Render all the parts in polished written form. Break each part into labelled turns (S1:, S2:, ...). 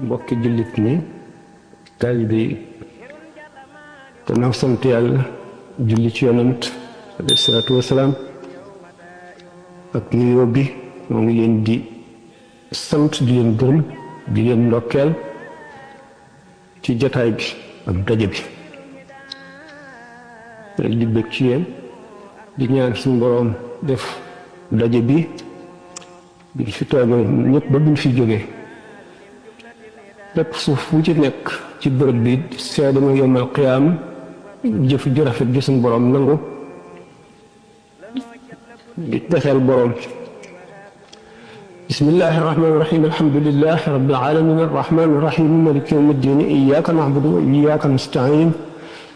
S1: mbokki jullit ni taalibe yi gannaaw sant yàlla julli ci yonant alayhi salaatu wasalaam ak nuyoo bi moo ngi leen di sant di leen gërëm di leen ndokkeel ci jataay bi ak daje bi di bëgg ci yéen di ñaan suñu boroom def daje bi biñ fi toogee ñëpp ba biñ fi jógee lépp suuf fu ci nekk ci bërëb bi seede ma yomal qiyaam jëf ju rafet gi suñu boroom nangu di texeel boroom bismillahi irrahmani irrahim alhamdulilah rabbil alamin arrahmani irrahim maliki yawmi ddin iyyaka na'budu wa iyyaka nasta'in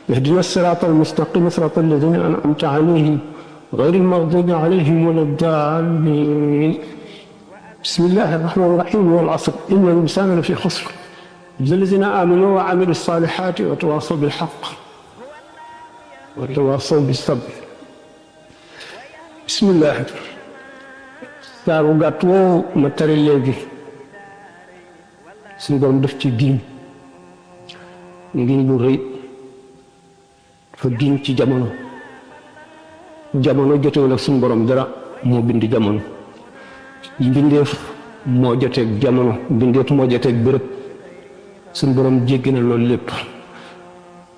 S1: ihdina sirata almustaqim sirata alladhina an'amta alayhim غير المغضوب عليهم ولا الضالين بسم الله الرحمن الرحيم والعصر إن الإنسان لفي خسر إلا الذين آمنوا وعملوا الصالحات وتواصوا بالحق وتواصوا بالصبر بسم الله saaru gàtt woo ma tari léegi suñu doon def ci giñ ngiñ lu rëy dafa giñ ci jamono jotewul ak suñu borom dara moo bind jamono mbindeef moo joteeg jamono mbindeef moo joteeg bërëb suñu borom jéggi na loolu lépp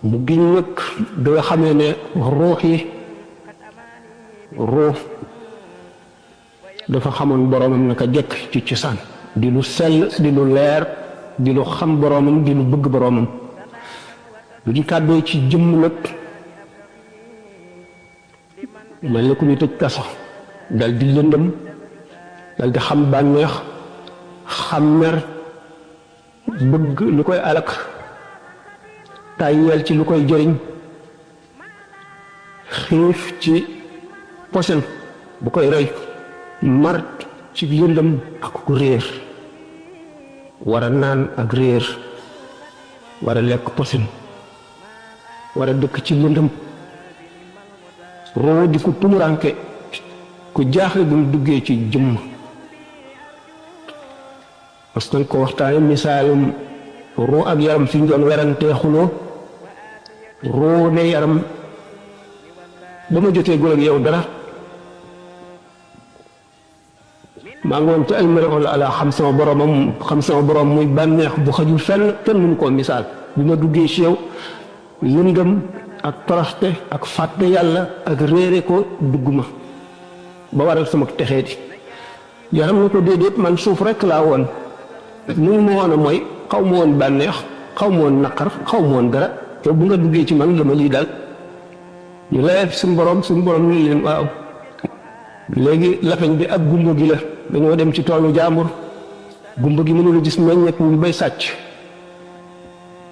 S1: mu giñ nag da nga xamee ne ruux dafa xamoon boromam naka jekk ci cosaan di lu sell di lu leer di lu xam boromam di lu bëgg boromam lu ñu kàddoo ci jëmm nag mel na ku ñu tëj kaso dal di lëndëm dal di xam bànneex xam mer bëgg lu koy alak tàyyeel ci lu koy jëriñ xiif ci posen bu koy rey mar ci lëndëm ak ku réer war a naan ak réer war a lekk posen war a dëkk ci lëndëm roo di ko tumuranke ku jaaxle bu mu duggee ci jëmm parce que ko waxtaane misaalum roo ak yaram fi ñu doon werantee xuloo roo ne yaram ba ma jotee góor ak yow dara maa ngi woon ci ay melo ala xam sama borom muy bànneex bu xajul fenn kenn mënu koo misaal bu ma duggee ci yow lëndëm ak toroxte ak fàtte yàlla ak réere ko dugg ma ba waral sama texee di yaram na ko déedéet man suuf rekk laa woon nu ma woon a mooy xaw ma woon bànneex xaw ma woon naqar xaw ma woon dara te bu nga duggee ci man la ma lii daal ñu layee fi suñu borom ñu leen waaw léegi lafañ bi ak gumba gi la dañoo dem ci toolu jaambur gumba gi mënula gis meññet mu bay sàcc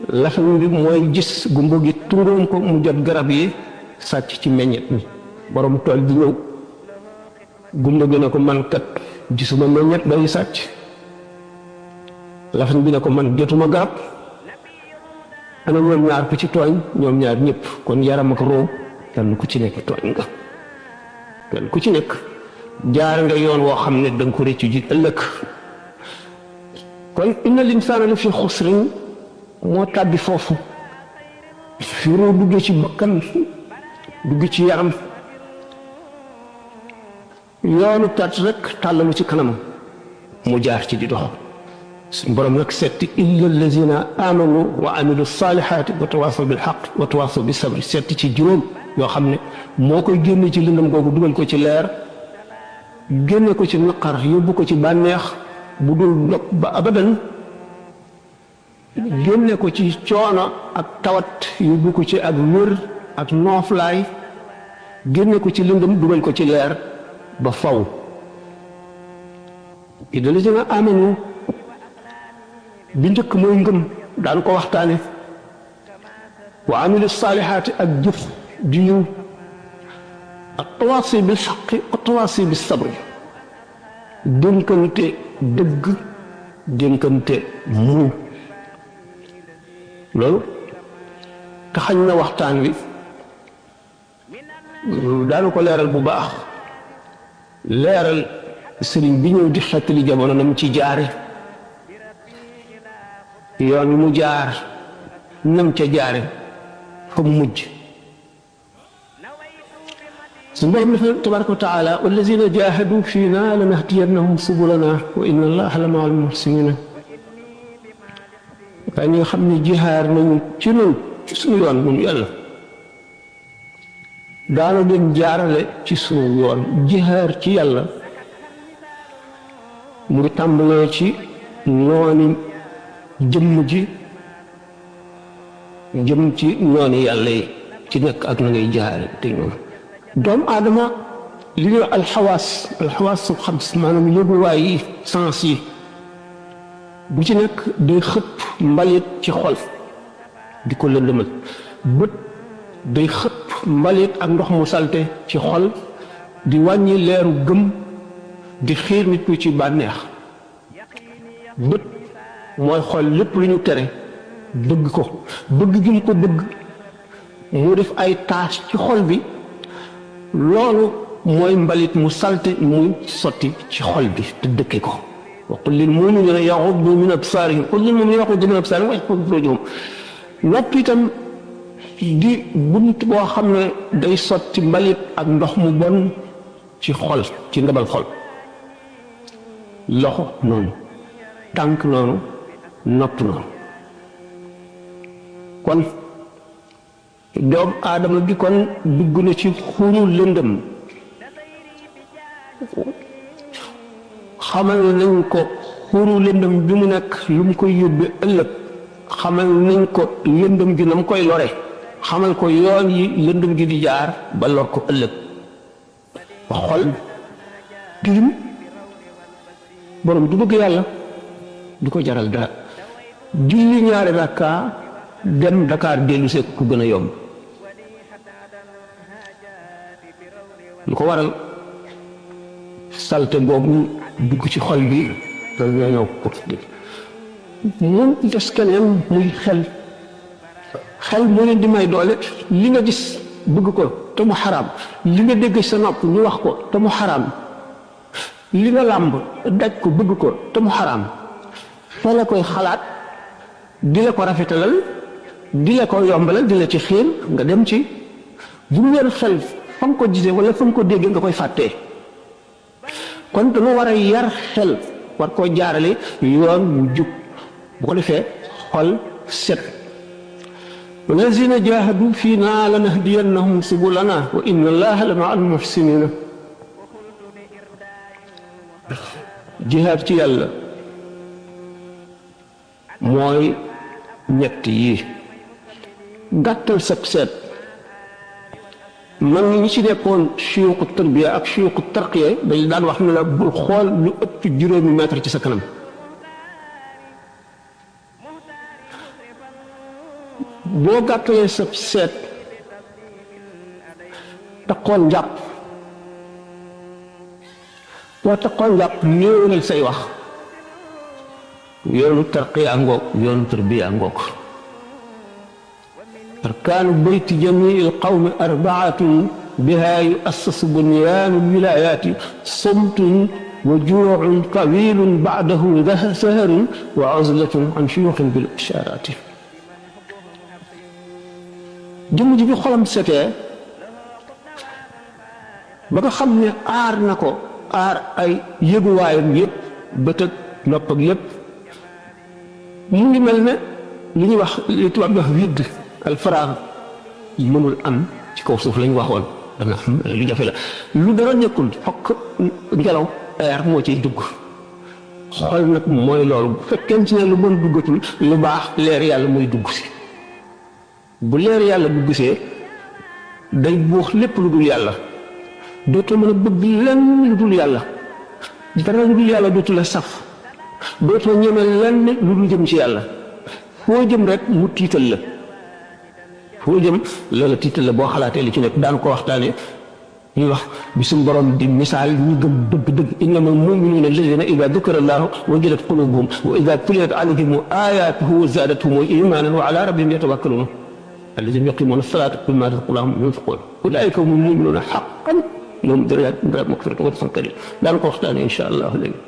S1: lafañ bi mooy gis gumba gi tungoom ko mu jot garab yi sàcc ci meññet mi borom tool bi ñëw gumba gi ne ko man kat gisuma meññet bay sàcc lafañ bi ne ko man jotuma garab ana ñoom ñaar ku ci tooñ ñoom ñaar ñëpp kon yaram ak roo kenn ku ci nekk tooñ nga kenn ku ci nekk jaar nga yoon woo xam ne danga ko réccu ji ëllëg kon inna linsaana la fi xusrin moo tàbbi foofu fi roo dugge ci bakkan dugg ci yaram yoonu tat rek tàllalu ci kanam mu jaar ci di dox suñ borom nag setti illa allazina amanu wa amilu salihaati wa tawaasaw bil xaq wa tawaasaw bis sabri setti ci juróom yoo xam ne moo koy génne ci lëndëm googu dugal ko ci leer génne ko ci naqar yóbbu ko ci bànneex bu dul dog ba abadan génne ko ci coono ak tawat yóbbu ko ci ak wér ak nooflaay génne ko ci lëndëm dugal ko ci leer ba faw illa allazina amanu bi njëkk mooy ngëm daan ko waxtaane wa amilu saalihaati ak jëf di ñëw ak tawaasi bil xaqi ak tawaasi bis sabri dénkante dëgg dénkante muñ loolu taxañ na waxtaan wi daanu ko leeral bu baax leeral sëriñ bi ñëw di xettali jamono nam ci jaare yoon wi mu jaar nam ca jaare fa mu mujj suñu borom dafa tabaraka wa taala wallazina jahadu fiina lanahdiyannahum subulana wa inna allaha la ma'al muhsinin waaye ñi nga xam ne jihaar nañu ci nun ci suñu yoon moom yàlla daana leen jaarale ci suñu yoon jihaar ci yàlla mu ngi tàmbalee ci nooni jëmm ji jëm ci nooni yàlla yi ci nekk ak na ngay jihaare te ñoom doomu aadama li ñuy alxawaas su xam maanaam yëguwaay yi sens yi bu ci nekk day xëpp mbalit ci xol di ko lëndëmal bët day xëpp mbalit ak ndox mu salte ci xol di wàññi leeru gëm di xiir nit ñi ci bànneex bët mooy xol lépp lu ñu tere bëgg ko bëgg gi mu ko bëgg mu def ay taas ci xol bi loolu mooy mbalit mu salte muy sotti ci xol bi te dëkke ko wa qul lil mu'minina yaghuddu min absarihim qul lil mu'minina yaghuddu min absarihim wa yahfazu furujahum nopp itam di bunt boo xam ne day sotti mbalit ak ndox mu bon ci xol ci ndabal xol loxo noonu tànk noonu nopp noonu kon doomu aadama bi kon dugg na ci xuru lëndëm xamal nañ ko xuru lëndëm bi mu nekk lu mu koy yóbbe ëllëg xamal nañ ko lëndëm gi na mu koy lore xamal ko yoon yi lëndëm gi di jaar ba lor ko ëllëg ba xol tilim borom du bëgg yàlla du ko jaral dara julli ñaari rakka dem Dakar dellu see ku gën a yomb lu ko waral salte boobu dugg ci xol bi loolu ñoo ñëw ko mun des keneen muy xel moo leen di may doole li nga gis bëgg ko te mu xaraam li nga dégg sa nopp ñu wax ko te mu xaraam li nga làmb daj ko bëgg ko te mu xaraam fa la koy xalaat di la ko rafetalal di la ko yombalal di la ci xiir nga dem ci bu mu leen xel fa nga ko gisee wala fa nga ko déggee nga koy fàttee kon dama war a yar xel war koo jaarale yoon wu jub bu ko defee xol set wallazina jahadu fiina lanahdiyannahum subulana wa inna allaha la ma'al muhsinina jihaad ci yàlla mooy ñett yi gàttal sab seet man ñi ci nekkoon suyuuxu tarbiya ak suyuuxu tarqiya dañ daan wax ne la bul xool lu ëpp juróomi mètre ci sa kanam boo gàttalee sab seet taqoon njàpp boo taqoon njàpp néewalal say wax yoonu tarqiya ngoog yoonu tarbiya ngoog arkaanu bayti jamii alqawmi arbaatun biha yuassasu bunyaanu alwilayaati sumtun wa juucun tawilun bacdahu saharun wa uzlatun an shuyuuxin bil ishaaraati jëmm ji bi xolam setee ba nga xam ne aar na ko aar ay yëguwaayam yëpp bët ak nopp ak yëpp mu ngi mel ne li ñuy wax li tubaab di wax vide alfaraag mënul am ci kaw suuf lañ waxoon danga xam lu jafe la lu dara nekkul fokk ngelaw air moo ciy dugg xool nag mooy loolu bu fekkee ci ne lu bon duggatul lu baax leer yàlla muy dugg si bu leer yàlla dugg see day buux lépp lu dul yàlla dootoo mën a bëgg lenn lu dul yàlla dara lu dul yàlla dootu la saf dootoo ñeme lenn lu dul jëm ci yàlla foo jëm rek mu tiital la foo jëm loola tiital la boo xalaatee li ci nekk daan ko waxtaane ñuy wax bi suñu borom di misaal ñu gëm dëgg-dëgg innamal mu'minuuna alladina ida dukira allahu wajilat qulubuhum wa ida tuliyat alayhim ayatuhu zaadathum imanan wa ala rabbihim yatawakkalun alladina yuqimuna salata mimma razaqnahum yunfiqun ulaika humul mu'minuuna haqqan lahum darajatun inda rabbihim maghfiratun wa rizqun karim daan ko waxtaane insha allah léegi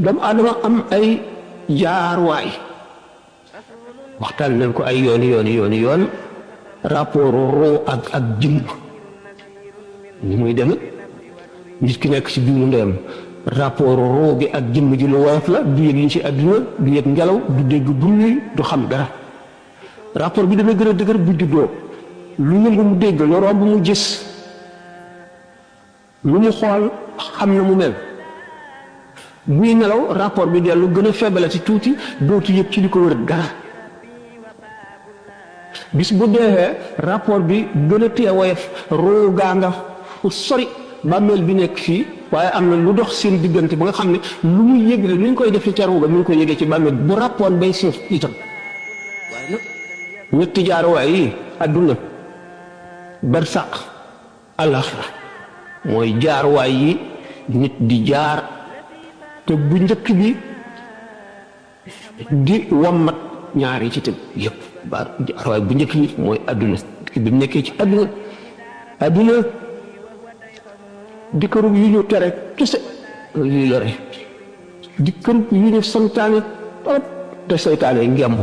S1: doomu aadama am ay jaarwaay waxtaan nañ ko ay yoon rapport roo ak jëmm ni muy dem nit ki nekk ci biiru ndeyam rapport roo gi ak jëmm ji lu woyof la du yëg yi ci àdduna du yëg ngelaw du dégg bruit du xam dara rapport bi dana gën a dëgër bu juddoo lu yëngu mu dégg lu romb mu gis lu mu xool xam na mu mel buy nelaw rapport bi dellu gën a faible ci tuuti dootu yëg ci li ko wër dara bis bu deexee rapport bi gën a téye woyof roo gaa nga fu sori bàmmeel bi nekk fii waaye am na lu dox seen diggante ba nga xam ne lu muy yëg la ni ñu koy defee ca ruuga mi ngi koy yëgee ci bàmmeel bu rapport bay suuf itam waaye nag ñetti jaaruwaay yi àdduna barsàq àllaxira mooy jaaruwaay yi nit di jaar te bu njëkk bi di wammat ñaari ci tëb yëpp jaaruwaay bu njëkk bi mooy àdduna bi mu nekkee ci àdduna di kërug yu ñu tere kese yuy lore di kërug yu ñu santaane torop te seytaane ngemb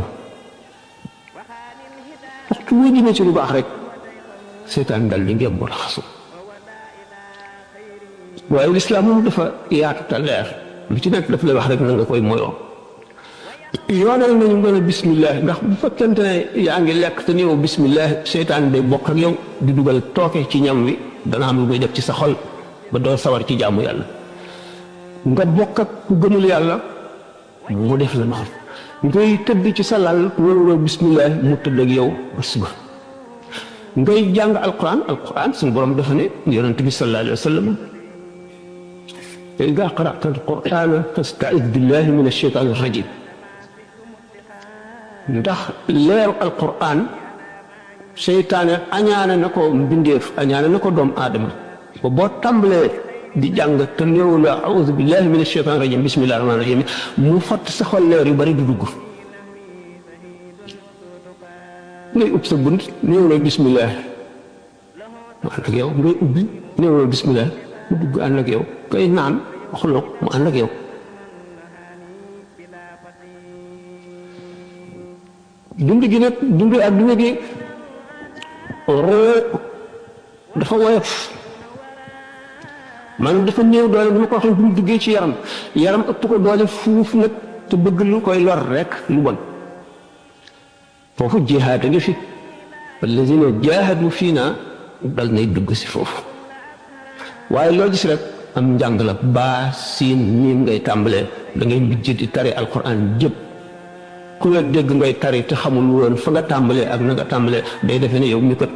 S1: waxtu woo jëmee ci lu baax rek seytaan dal di ngemb raxasu waaye lislaam moom dafa yaatu te leer lu ci nekk daf lay wax rek na nga koy moyoo yoonal nañu nga ne bismillah ndax bu fekkente ne yaa ngi lekk te néew bismillah seytaan day bokk ak yow di dugal tooke ci ñam wi dana am lu muy def ci sa xol ba doo sawar ci jaamu yàlla nga bokk ak ku gëmul yàlla mu def la noonu ngay tëdd ci sa lal wóoruloo bismillah mu tëdd ak yow ba suba ngay jàng alquran suñu borom dafa ne yonent bi sallallahu alayhi wa sallam ida qara'ta alqurana fasta'id billahi min alshaytani rajim ndax leeru alquran seytaane añaane na ko mbindeef añaane na ko doomu aadama ba boo tàmbalee di jàng te néew la a'uudu billahi min ashaytaani rajim bismillahi rahmaani rahim mu fatt sa xol leer yu bari du dugg ngay ub sa bunt néew la bismillah mu ànd ak yow ngay ubbi néew la bismillah mu dugg ànd ak yow kay naan waxuloo mu ànd ak yow dund gi nag dund adduna gi roo dafa woyof maanaam dafa néew doole bi ma ko waxee bu mu duggee ci yaram ëpp ko doole fuuf nag te bëgg lu koy lor rek lu bon foofu jihaad a ngi fi wallazina jaahadu fiina dal nay dugg si foofu waaye loo gis rek am njàng la baa siin miim ngay tàmbalee da ngay mujj di tari alquran jëpp ku la dégg ngay tari te xamul woon fa nga tàmbalee ak na nga tàmbalee day defe ne yow mi kat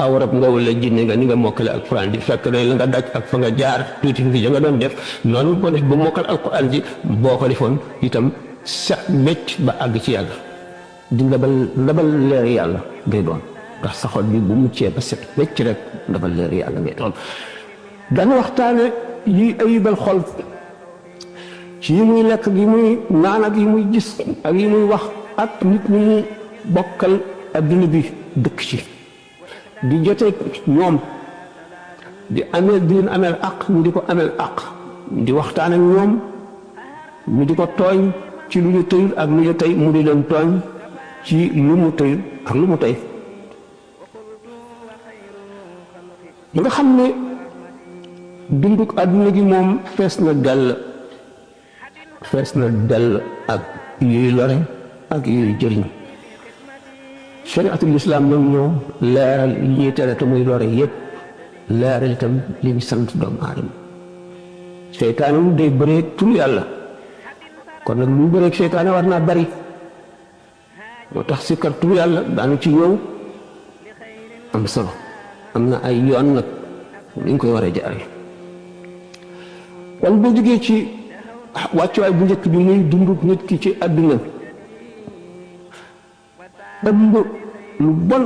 S1: aw rab nga wala jinne nga ni nga mokkale alquran di fekk ne la nga daj ak fa nga jaar tuuti fi nga doon def noonu ko def ba mokkal alquran ji boo ko defoon itam set wecc ba àgg ci yàlla di ndabal leer yàlla ngay doon ndax sa xol bi bu muccee ba set wecc rek ndabal leer yàlla ngay doon dana waxtaane yi ayibal xol ci yi muy lekk yi muy naan ak yi muy gis ak yi muy wax ak nit ñi mu bokkal adduna bi dëkk ci di jotee ñoom di leen ameel àq ñu di ko ameel àq di waxtaan ak ñoom ñu di ko tooñ ci lu ñu tëyul ak lu ñu tey mu di leen tooñ ci lu mu tëyul ak lu mu tey nga xam ne dunduk àdduna gi moom fees na dell ak yuy lore ak yuy jëriñ shariatul islam nag ñoo leeral yi ñuy tere te muy lore yépp leeral itam li ñu sant doomu aadama seytaane mu day bëree tur yàlla kon nag lu bëree seytaane war naa bari moo tax si kar tur yàlla daanu ci ñëw am solo am na ay yoon nag ni ñu koy war a jaare kon boo jógee ci wàccuwaay bu njëkk bi muy dund nit ki ci àdduna ëmb lu bon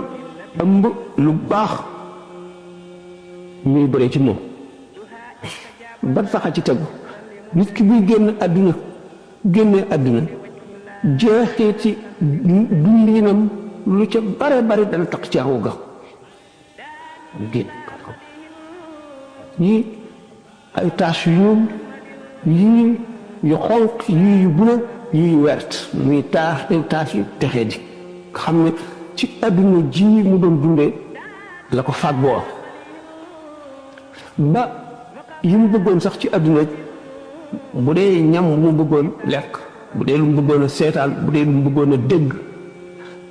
S1: ëmb lu baax ñuy bëree ci moom ban saxa ci tegu nit ki buy génnee àdduna jeexeeti dundinam lu ca bare bari dana tax ci awu ga génn ñii ay taas yu ñuul yii yu xonq yii yu bula yii yu wert muy taaf yi texee di xam ne ci adduna ji mu doon dundee la ko fàggoo ba yi mu bëggoon sax ci adduna bu dee ñam mu bëggoon lekk bu dee lu mu bëggoon a seetaan bu dee lu mu bëggoon a dégg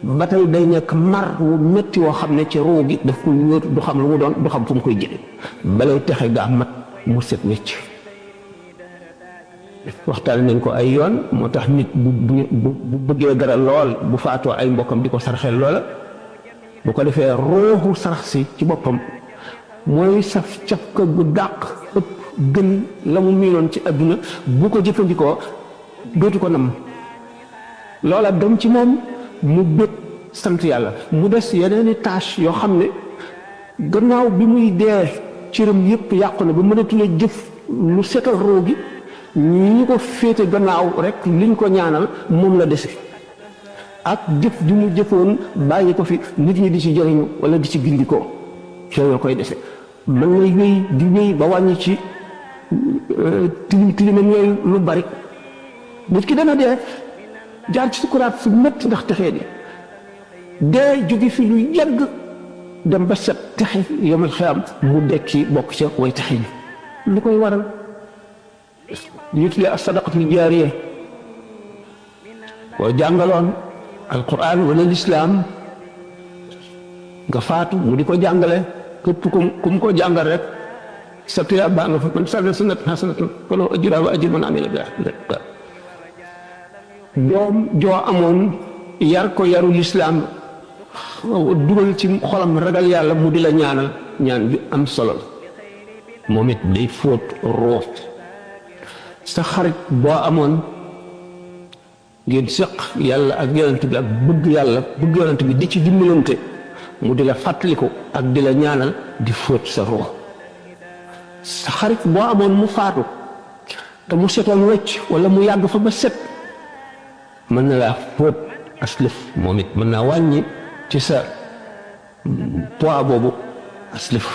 S1: ba tey day nekk mar wu métti woo xam ne ci ruu gi daf ko yóotu du xam lu mu doon du xam fu mu koy jële balay texe gaa mat mu set wecc waxtaan nañ ko ay yoon moo tax nit bu bëggee dara lool bu faatoo ay mbokkam di ko sarxel loola bu ko defee ruuxu sarax si ci boppam mooy saf cafka gu dàq ëpp gën la mu miinoon ci adduna bu ko jëfandikoo dootu ko nam loola dem ci moom mu bët sant yàlla mu des yeneeni tâche yoo xam ne gannaaw bi muy dee cëram yépp yàqu na ba mënatula jëf lu setal ruu gi ñi ko féete gannaaw rek liñ ko ñaanal moom la dese ak jëf di mu jëfoon bàyyi ko fi nit ñi di ci jëriñu wala di ci gindikoo yooyu koy dese mën ngay wéy di wéy ba wàññi ci tilimam yooyu lu bari nit ki dana dee jaar ci sukuraat fu métti ndax texee di dee jóge fi lu yàgg dem ba set texe yomal xiyam mu dekki bokk ca way texe yi lu koy waral ñu tuddee as-sadaqatul jaariya boo jàngaloon alquran wala lislaam nga faatu mu di ko jàngale képp ku mu ko jàngal rek sa tuyaa baa nga fa man sanna sunnatan hasanatan falahu ajruha wa ajru man amila biha doom joo amoon yar ko yaru lislaam dugal ci xolam ragal yàlla mu di la ñaanal ñaan bi am solo moom it day fóot ruux sa xarit boo amoon ngeen sëq yàlla ak yonent bi ak bëgg yàlla bëgg yonent bi di ci dimbalante mu di la fàttaliku ak di la ñaanal di fóot sa ruux sa xarit boo amoon mu faatu te mu setoon wecc wala mu yàgg fa ba set mën na laa fóot aslëf moom it mën naa wàññi ci sa poids boobu aslëf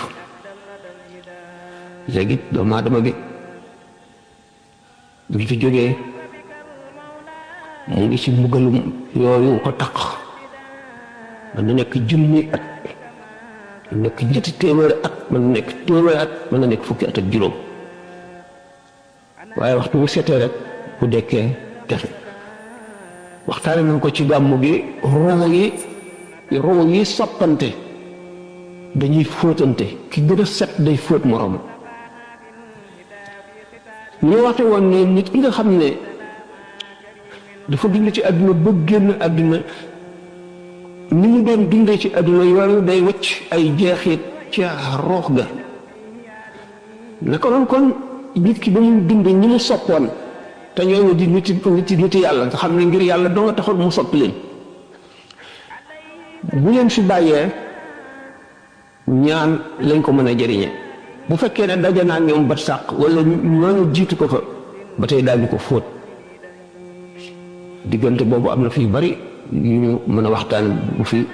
S1: léegi doomu aadama bi bi fi jógee mu ngi ci mbugalum yooyu ko taq mën na nekk junni at mën na nekk ñetti téeméeri at mën na nekk téeméeri at mën na nekk fukki at ak juróom waaye waxtu bu setee rek bu dekkee texe waxtaane nañ ko ci gàmmu gi ruu yi soppante dañuy fóotante ki gën a set day fóot moroom ñu waxte woon ne nit ki nga xam ne dafa dund ci àdduna ba génn àdduna ni mu doon dundee ci àdduna yooyu day wëcc ay jeexit ci ruux ga naka noonu kon nit ki ba mu dund ñi mu soppoon te ñooñu di niti yàlla nga xam ne ngir yàlla doo nga taxoon mu sopp leen bu leen fi bàyyee ñaan lañ ko mën a jëriñe bu fekkee ne daje naa ñoom bat sàq wala ñooñu jiitu ko fa ba tey daal di ko fóot diggante boobu am na fi bari yu ñu mën a waxtaan bu fi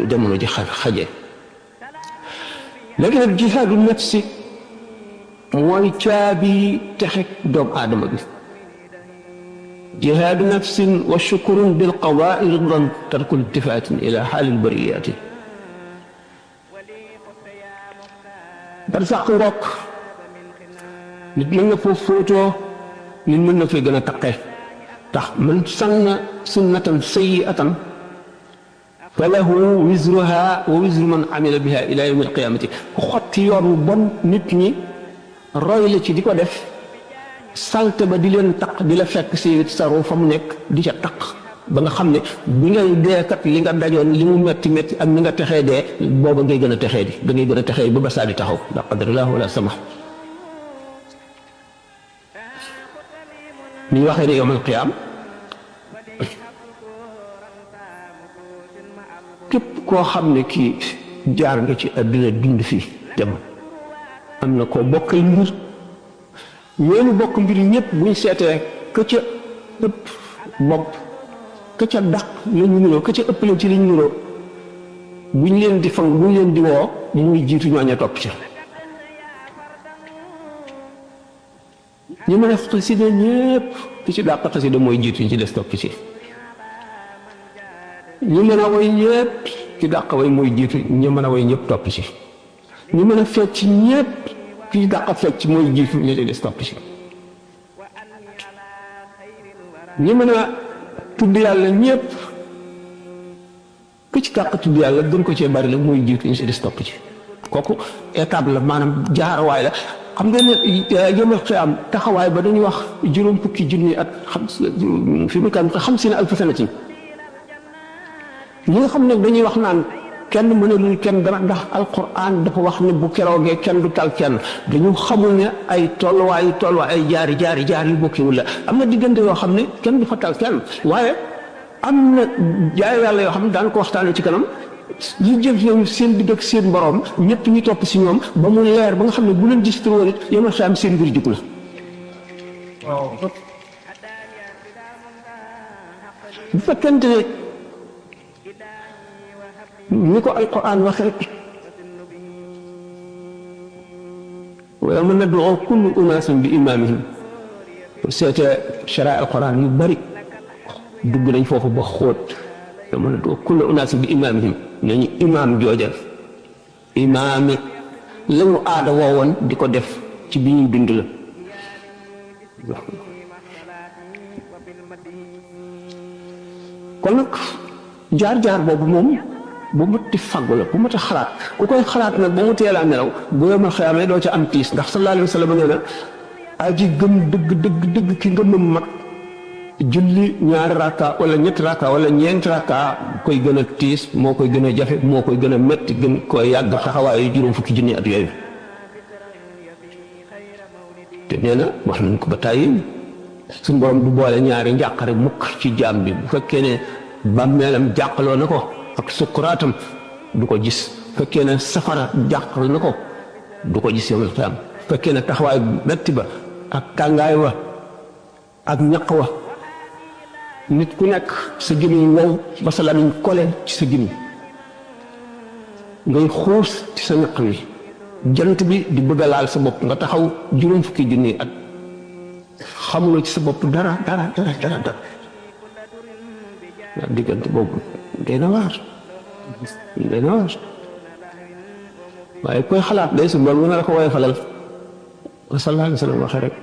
S1: jamono ji xaje léegi nag jihaadu nafsi mooy caabi texek doomu aadama bi jihaadu nafsin wa shukurun bil qadaa ridan tarku iltifaatin ila xaalil bariyaati bar sàq ngoog nit mën na foofu fóotoo nit mën na fee gën a taqe tax man sanna sunnatan sayyi'atan falahu wizruha wa wizru man amila biha ila yawmi alqiyamati ku xotti yoon wu bon nit ñi roy la ci di ko def salte ba di leen taq di la fekk si saru fa mu nekk di ca taq ba nga xam ne bi ngay dee kat li nga dajoon li mu metti metti ak ni nga texee dee booba ngay gën a texee di da ngay gën a texee ba saa di taxaw la qadarallahu wala sama ni ñu waxee ne yawmal qiyaam képp koo xam ne kii jaar nga ci àddina dund fii dem am na koo bokkal mbir ñooñu bokk mbir ñëpp buñ seetee ka ca ëpp bopp ka ca dàq la ñu niroo ka ca ëpp la ci la ñu niroo buñ leen di fang buñ leen di woo muy jiitu ñooña topp ca ñi mën a xasida ñëpp ki ci dàq xasida mooy jiitu ñu ci des topp ci ñi mën a way ñëpp ki dàq way mooy jiitu ñi mën a way ñëpp topp ci ñi mën a fecc ñëpp ki dàq fecc mooy jiitu ñu ci des topp ci ñi mën a tudd yàlla ñëpp ku ci dàq tudd yàlla gën ko cee bari la mooy jiitu ñu ci des topp ci kooku étape la maanaam jaarawaay la xam nga ne yëmal xiyaam taxawaay ba dañuy wax juróom fukki junni at fi mu kan xam si ne alfa sanatin ñi nga xam ne dañuy wax naan kenn mënalul kenn dara ndax alquran dafa wax ne bu keroogee kenn du tal kenn dañu xamul ne ay tolluwaay ay jaari yu bokkiwul la am na diggante yoo xam ne kenn du fa tal kenn waaye am na jaay yàlla yoo xam ne daan ko waxtaanee ci kanam ñu jëf ñoom seen digg ak seen borom ñëpp ñu topp si ñoom ba mu leer ba nga xam ne bu leen gis woon it yow am seen mbir jug la bu fekkente ne ni ko alquran waxee wa yawma nad'u kullu unaasin bi imaamihim seete sharaa alquran yu bari dugg nañ foofu ba xóot yawma nad'u kullu unaasin bi imaamihim nañu imaam jooja imaami la ñu aada woowoon di ko def ci bi ñuy dund la kon nag jaar-jaar boobu moom bu mu ti faggu la bu mu ti xalaat ku koy xalaat nag ba mu teelaa nelaw bu yomal xëyaamee doo ca am tiis ndax sallallahu alayhi wa sallam nee na aji gëm dëgg ki ngëmam mat julli ñaari rakka wala ñetti rakka wala ñeenti rakka koy gën a tiis moo koy gën a jafe moo koy gën a metti gën koy yàgg taxawaayu juróom fukki junni at yooyu te nee na wax nañ ko ba tàyyi suñu borom du boole ñaari njàqare mukk ci jaam bi bu fekkee ne bàmmeelam jàqaloo na ko ak sukkuraatam du ko gis fekkee ne safara jàqal na ko du ko gis yawmal qiyaam fekkee ne taxawaay metti ba ak tàngaay wa ak ñaq wa nit ku nekk sa gémmiñ wow ba sa lamiñ kole ci sa gémmiñ ngay xuus ci sa ñaq wi jant bi di bëgg a laal sa bopp nga taxaw juróom fukki junni at xamuloo ci sa bopp dara waaw diggante boobu day na waar waaye koy xalaat day su borom mën na la ko woye falal sallallahu alayhi wa sallam waxee rek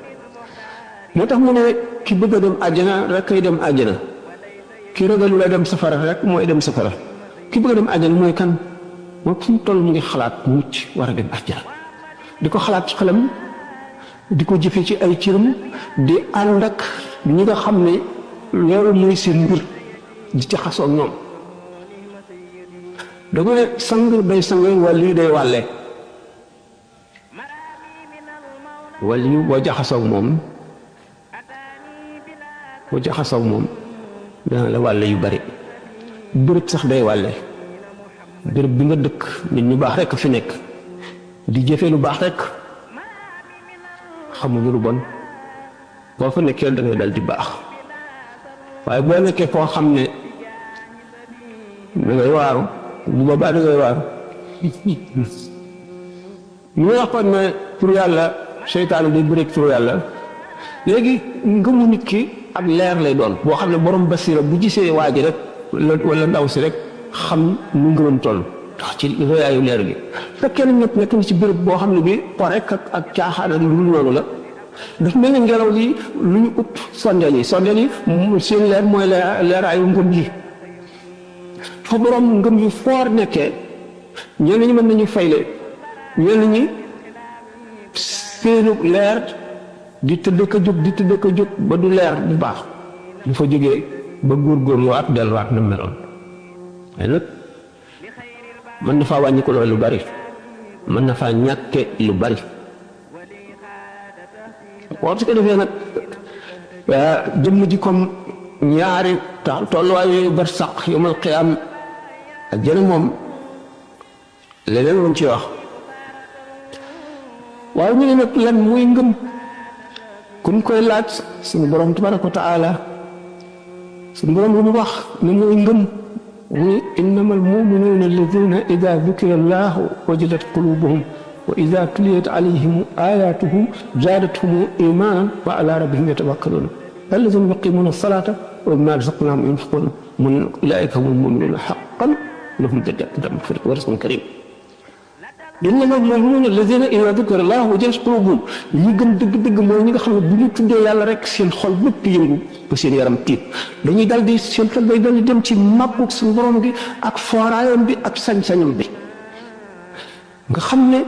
S1: moo tax mu ne ki bëgg a dem àjjana rek kay dem àjjana ki ragalu la dem safara rek mooy dem safara ki bëgg a dem àjjana mooy kan moo fu mu toll mu ngi xalaat mucc war a dem àjjana di ko xalaat ci xelam di ko jëfe ci ay cëram di ànd ak ñi nga xam ne loolu mooy seen mbir di ci xasoo ak ñoom da nga ne sang day sang wàllu day wàlle wàllu boo jaxasoo ak moom dana la wàlle yu bari béréb sax day wàlle béréb bi nga dëkk nit ñu baax rekk fi nekk di jëfe lu baax rekk xamuñu lu bon boo fa nekkee da ngay dal di baax waaye boo nekkee koo xam ne da ngay waaru bu boobaa da ngay waaru ñu waxoon ne tur yàlla seytaane day bëreeg tur yàlla léegi ngëmu nit ki ak leer lay doon boo xam ne borom basira bu gisee waa ji rek wala ndaw si rek xam nu ngëmam toll tax ci rëyaayu leer gi fekkee nañ nekk na ci béréb boo xam ne bi po rek ak caaxaan ak lu noonu la daf mel ne ngelaw li lu ñu upp sondeel yi seen leer mooy leeraayu ngëm yi fa borom ngëm yu foor nekkee ñenn ñi mën nañu fayle ñenn ñi seenu leer di tëdd ko jóg ba du leer bu baax du fa jógee ba góorgóorluwaat delluwaat na meloon waaye nag mën na faa wàññi ko loolu lu bari mën na faa ñàkke lu bari boo su ko defee nag jëmm ji comme ñaari tolluwaay yooyu bar saq yawmal qiyaam ak jëne moom leneen luñ ci wax waaye ñu ne nag lan muy ngëm kun koy laaj suñu borom tabaraka wa taala suñu borom lu mu wax ne mooy ngëm muy innamal muminuuna alladina ida dukira allahu wajilat qulubuhum wa ida tuliyat alayhim ayatuhu zaadathum imanan wa ala rabbihim yatawakkalun allazina yuqimuna salata wa mimma razaqnahum yunfiqun mun ulaika humul mu'minuna haqqan lahum maghfiratun wa rizqun karim innama al-mu'minuna allazina idha dhukira Allahu wajilat qulubuhum li gën dëgg-dëgg mooy ñi nga xam ne bu ñu tuddee yàlla rek seen xol bépp yëngu ba seen yaram tiit dañuy dal di seen xel day dal di dem ci màggug suñu borom gi ak fooraayam bi ak sañ-sañam bi nga xam ne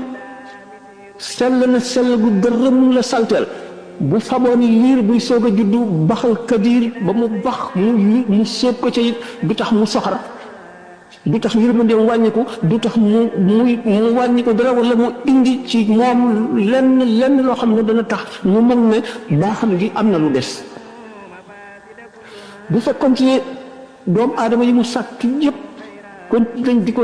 S1: sell na sell gu gërëm la salteel bu faboon liir buy soog a juddu baxal kadir ba mu bax mu sóob ko ca it du tax mu soxar du tax yërmandeem wàññiku du tax mu wàññiku dara wala mu indi ci moom lenn loo xam ne dana tax mu mën ne baaxam gi am na lu des bu fekkoon ci doomu aadama yi mu sàkk yëpp kon dañ di ko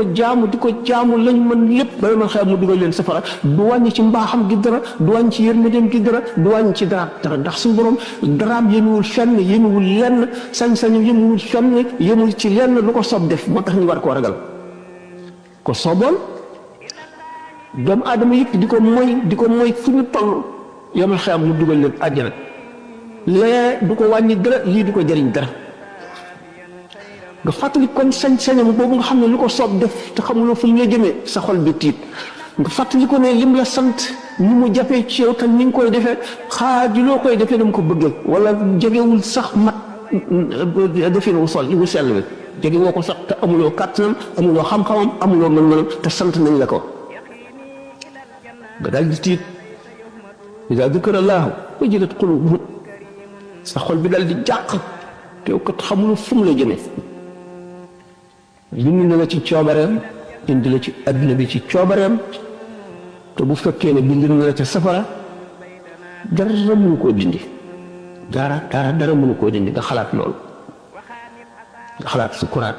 S1: jaamu lañ mën lépp ba ma xam mu dugal leen safara du wàññi ci mbaaxam gi dara du wàññi ci yërmandeem gi dara du wàññi ci dara ndax suñu borom daraam yémuwul fenn yémuwul lenn sañ-sañu yémuwul fenn yémul ci lenn lu ko soob def moo tax ñu war koo ragal ko sooboon doomu aadama yëpp di ko moy fu ñu toll yomal xam mu dugal leen àjjana lee du ko wàññi dara lii du ko jëriñ dara nga fàttali kon sañ-sañam boobu nga xam ne lu ko soob def te xamuloo fu ñu la jëmee sa xol bi tiit nga fàttali ko ne lim la sant ni mu jafee ci yow te ni nga koy defee xaajuloo koy defee dama ko bëggee wala jegewul sax mat defin wu sell bi jege woo ko sax te amuloo kàttanam amuloo xam-xamam amuloo mën-mënam te sant nañ la ko nga daal di tiit idaa dukira llaahu wajilat quluubuhum sa xol bi daal di jàq te yow kat xamuloo fu mu la jëmee bind na la ci coobareem indi la ci adduna bi ci coobareem te bu fekkee ne bind na la ca safara dara mënu koo dindi dara mënu koo dindi nga xalaat loolu nga xalaat sukuraat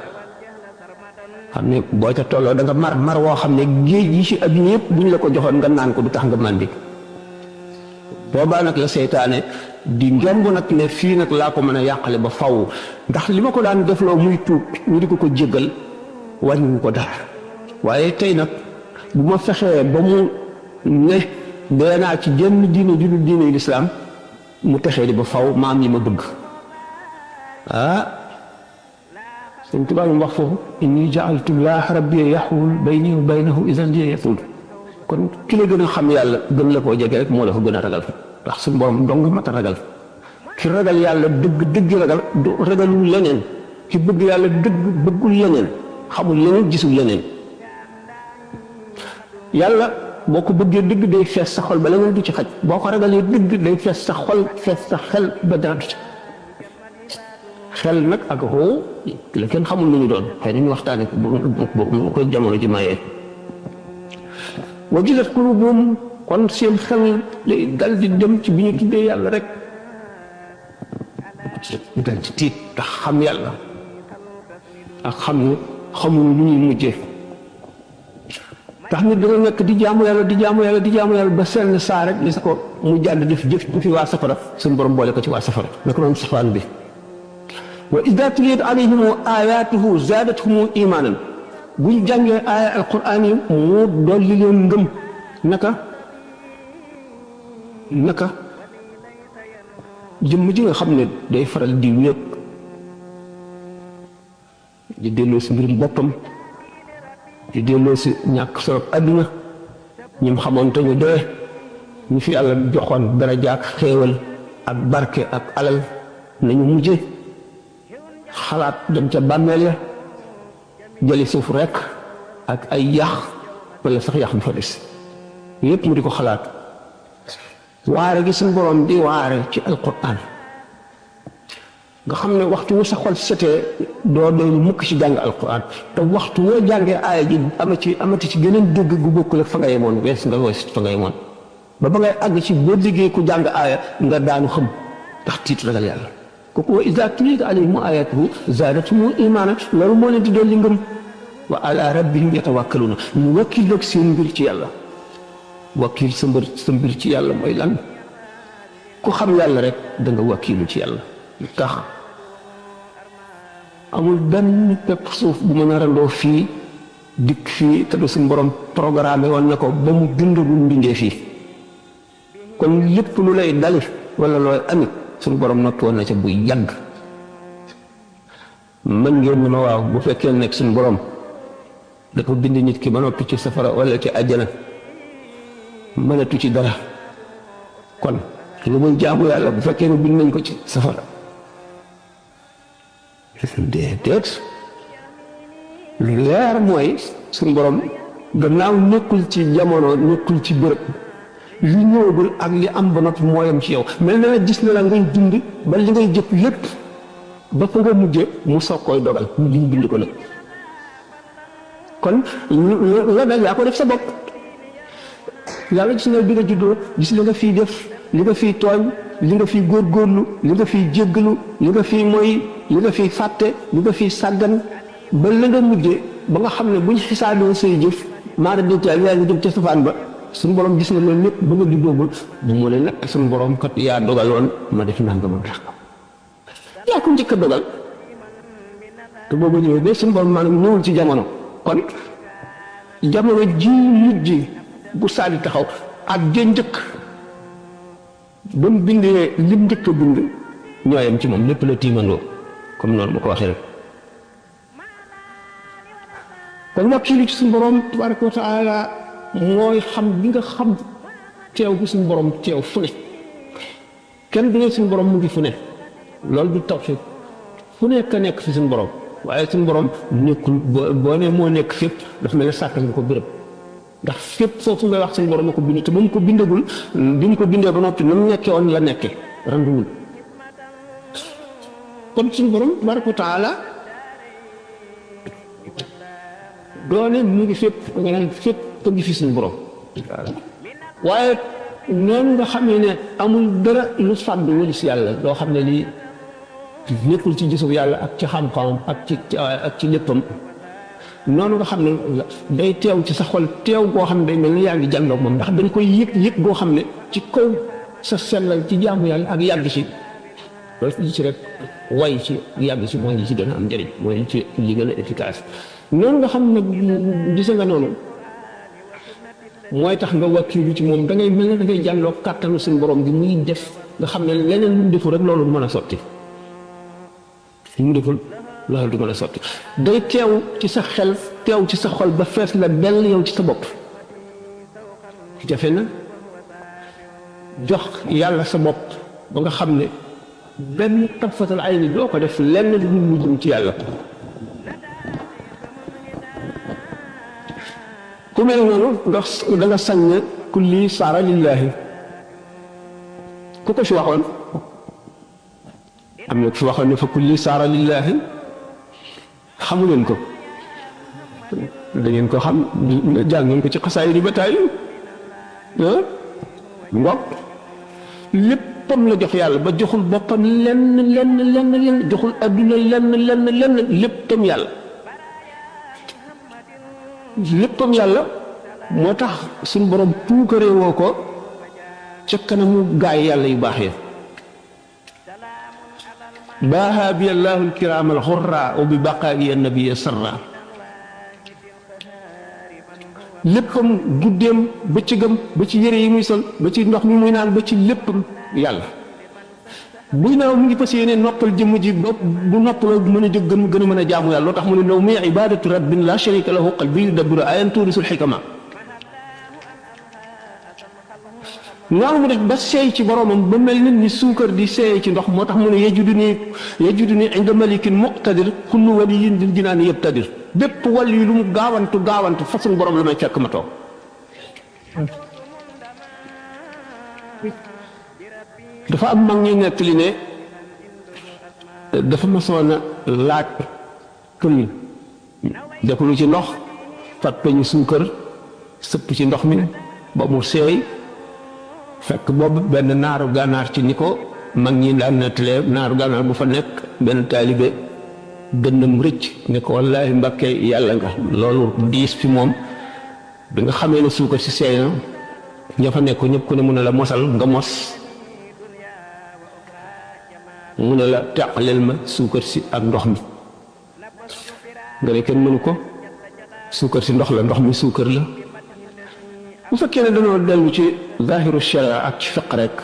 S1: xam ne boo ca tolloo da nga mar woo xam ne géej yi ci adduna yëpp buñ la ko joxoon nga naan ko du tax nga màndi boobaa nag la seytaane di ngemb nag ne fii nag laa ko mën a yàqale ba faw ndax li ma ko daan defloo muy tuub ñu di ko jéggal wàññiwu ko dara waaye tey nag bu ma fexee ba mu ne dee naa ci jenn diine ju dul diine lislaam mu texee di ba faw maam yi ma bëgg sëñ Tuubaa mu wax foofu inni ja'altu llaaha rabbi yaxul bayni wa baynahu idan li yatul kon ki la gën a xam yàlla gën la koo jege rek moo la ko gën a ragal ndax suñu borom dong mat a ragal ki ragal yàlla dëgg ragal du ragalul leneen ki bëgg yàlla dëgg bëggul leneen xamul leneen gisul leneen yàlla boo ko bëggee dëgg day fees sa xol ba leneen du ci xaj boo ko ragalee dëgg day fees sa xol fees sa xel ba dara du ci xel nag ak xoo la kenn xamul lu ñu doon xëy na ñu waxtaane ko bu ko jamono ji mayee wajilat qulubuhum kon seen xel lay dal di dem ci bi ñu tuddee yàlla rek ñu dal ci tiit ndax xam yàlla ak xam ne xamuñu lu ñuy mujjee tax nit dana nekk di jaamu yàlla ba seen saa rek li sa ko mu jàdd def jëf fi waa safara suñu borom boole ko ci waa safara naka noonu safaan bi wa idaa tuliyat alayhim ayaatuhu zaadathum imaanan bu ñu jàngee aaya alquran yi mu dolli leen ngëm naka jëmm ji nga xam ne day faral di wéet di delloo si mbirum boppam di delloo si ñàkk solo àdduna ñim xamoon te ñu dee ñu fi yàlla joxoon daraja ak xéewal ak barke ak alal nañu mujje xalaat dem ca bàmmeel ya jëli suuf rekk ak ay yax wala sax yax bi fa des yépp mu di ko xalaat waare gi suñu borom di waare ci alquran nga xam ne waxtu wu sa xol setee doo doy mukk ci jàng alquran te waxtu woo jàngee aaya ji amati ci geneen dégg gu bokkul ak fa nga yemoon wees fa nga yemoon ba ngay àgg ci boo liggéey ku jàng aaya nga daanu xam ndax tiit ragal yàlla kooku wa izaa tuliyat alayhim ayaatuhu zaadathum imaanan loolu moo leen di dolli ngëm wa ala rabbihim yatawakkaluuna ñu wakkil nag seen mbir ci yàlla wakkil sa mbir ci yàlla mooy lan ku xam yàlla rek da nga wakkilu ci yàlla tax amul benn pepp suuf bu mën a randoo fii dikk fii te du suñu borom programme woon na ko ba mu bindagul mbindee fii kon lépp lu lay dal wala looy amit suñu borom noppi woon na ca buy yàgg. mën ngeen ne ma waaw bu fekkee nekk suñu borom dafa bind nit ki ba noppi ci safara wala ci àjjana mënatu ci dara kon lu muy jaamu yàlla bu fekkee ne bind nañ ko ci safara déedéet lu leer mooy suñu borom gannaaw nekkul ci jamono nekkul ci bërëb li ñëwagul ak li am ba noppi mooyam ci yow mel na gis na la ngay dund ba li ngay jëf lépp ba fa nga mujje mu soog koy dogal mu liñ bind ko nag kon la dal yaa ko def sa bopp yàlla gis nga bi nga juddoo gis li nga fii def li nga fii tooñ li nga fii góorgóorlu li nga fii jéggalu li nga fii moy li nga fii fàtte li nga fii sàggan ba la nga mujje ba nga xam ne buñ xisaaboo say jëf maara détail yaa ngi jëm ca safaan ba suñu borom gis nga loolu lépp ba nga juddoogul mu ne nag suñu borom kat yaa dogaloon ma def nangam ak nangam yaa ko njëkk a dogal te boobu ñëwee ba suñu borom maanaam ñëwul ci jamono kon jamono ji mujj bu saali taxaw ak ja njëkk ba mu bindee lim njëkk a bind ñooyam ci moom lépp la tiimandoo comme noonu ma ko waxee rek kon wakkiilu ci suñu borom tabaraka wa taala mooy xam bi nga xam teew bi suñu borom teew fu ne kenn du ne suñu borom mu ngi fu ne loolu du tawfiq fu nekk a nekk fi suñu borom waaye suñu borom nekkul boo ne moo nekk fépp dafa mel ne sàkkal nga ko béréb ndax fépp foofu ngay wax suñu borom a ko bind te ba mu ko bindagul bi mu ko bindee ba noppi na mu nekkee woon la nekkee randuwul kon suñu borom tabaraka wa taala doone mu ngi fépp nga naan fépp a ngi fi suñu borom waaye noonu nga xamee ne amul dara lu fàddu wala si yàlla loo xam ne lii nekkul ci gisub yàlla ak ci xam-xamam ak ci léppam noonu nga xam ne day teew ci sa xol teew goo xam ne day mel ni yaa ngi jàndoog moom ndax dañ koy yëg goo xam ne ci kaw sa sellal ci jaamu yàlla ak yàgg ci loolu ci rek way ci yàgg ci mooy li ci gën a am njëriñ mooy li ci li gën a efficace noonu nga xam ne gise nga noonu mooy tax nga wakkiilu ci moom da ngay mel ne da ngay jàlloo kàttanu suñu borom bi muy def nga xam ne leneen lu mu deful rek loolu du mën a sotti lu mu deful loolu du mën a sotti day teew ci sa xel teew ci sa xol ba fees la bell yow ci sa bopp jafe na jox yàlla sa bopp ba nga xam ne benn tafatal ay ni doo ko def lenn lu mu jëm ci yàlla ku mel noonu ndax da nga sañ ne kulli saara lillaahi ku ko fi waxoon am na ku fi waxoon ne fa kulli saara lillaahi xamu leen ko da ngeen ko xam jàng ngeen ko ci xasaay yi ba taay ngoog léppam la jox yàlla ba joxul boppam lenn joxul adduna lenn léppam yàlla léppam yàlla moo tax suñu borom puukaree woo ko ca kanamu gaay yàlla yu baax ya baaha bi allahu alkiram alxurra wa bi baqaa'i annabiya sarra léppam guddeem bëccëgam ba ci yére yi muy sol ba ci ndox mi muy naan ba ci léppam yàlla buy naaw mu ngi fas yéene noppal jëmm ji bopp bu noppaloo mën a jóg gën a mën a jaamu yàlla loo tax mu ne law mi ibadatu rabbin la sharika lahu qalbi yudabbiru ayan tuurisul xikama noonu mu def ba seey ci boromam ba mel nit ni suukar di seey ci ndox moo tax mu ne yajuduni inda malikin muqtadir kullu waliyin dil jinaani yabtadir bépp wàll yi lu mu gaawantu façon borom la may fekk ma toog dafa am mag ñuy nettali ne dafa masoon a laaj kël defulu ci ndox fat peñu suukar sëpp ci ndox mi ba mu seey fekk boobu benn naaru gànnaar ci ni ko mag ñi daan nettalee naaru gànnaar bu fa nekk benn taalibe dënnam rëcc ne ko wallaahi Mbàkke yàlla nga loolu diis fi moom bi nga xamee ne suukar si seey na ña fa nekk ñëpp ku ne mu ne la mosal nga mos mu ne la teqaleel ma suukar si ak ndox mi nga ne kenn mënu ko suukar si ndox la ndox mi suukar la bu fekkee ne dañoo dellu ci zahiru sharia ak ci fiq rek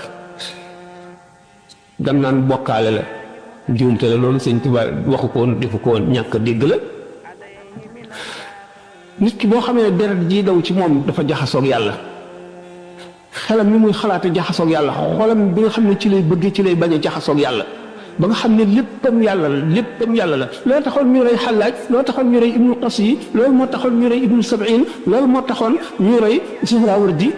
S1: dam naan bokkaale la njuumte la loolu sëñ Tuubaa waxu ko woon defu ko woon ñàkk dégg la nit ki boo xamee ne deret ji daw ci moom dafa jaxasoog yàlla xelam mi muy xalaate jaxasoog yàlla xolam bi nga xam ne ci lay bëggee ci lay bañ a jaxasoog yàlla ba nga xam ne léppam yàlla la léppam yàlla la loolu taxoon ñu rey Xallaaj loolu taxoon ñu rey ibnu Qas yi loolu moo taxoon ñu rey ibnu Sab'in loolu moo taxoon ñu rey Suhrawardi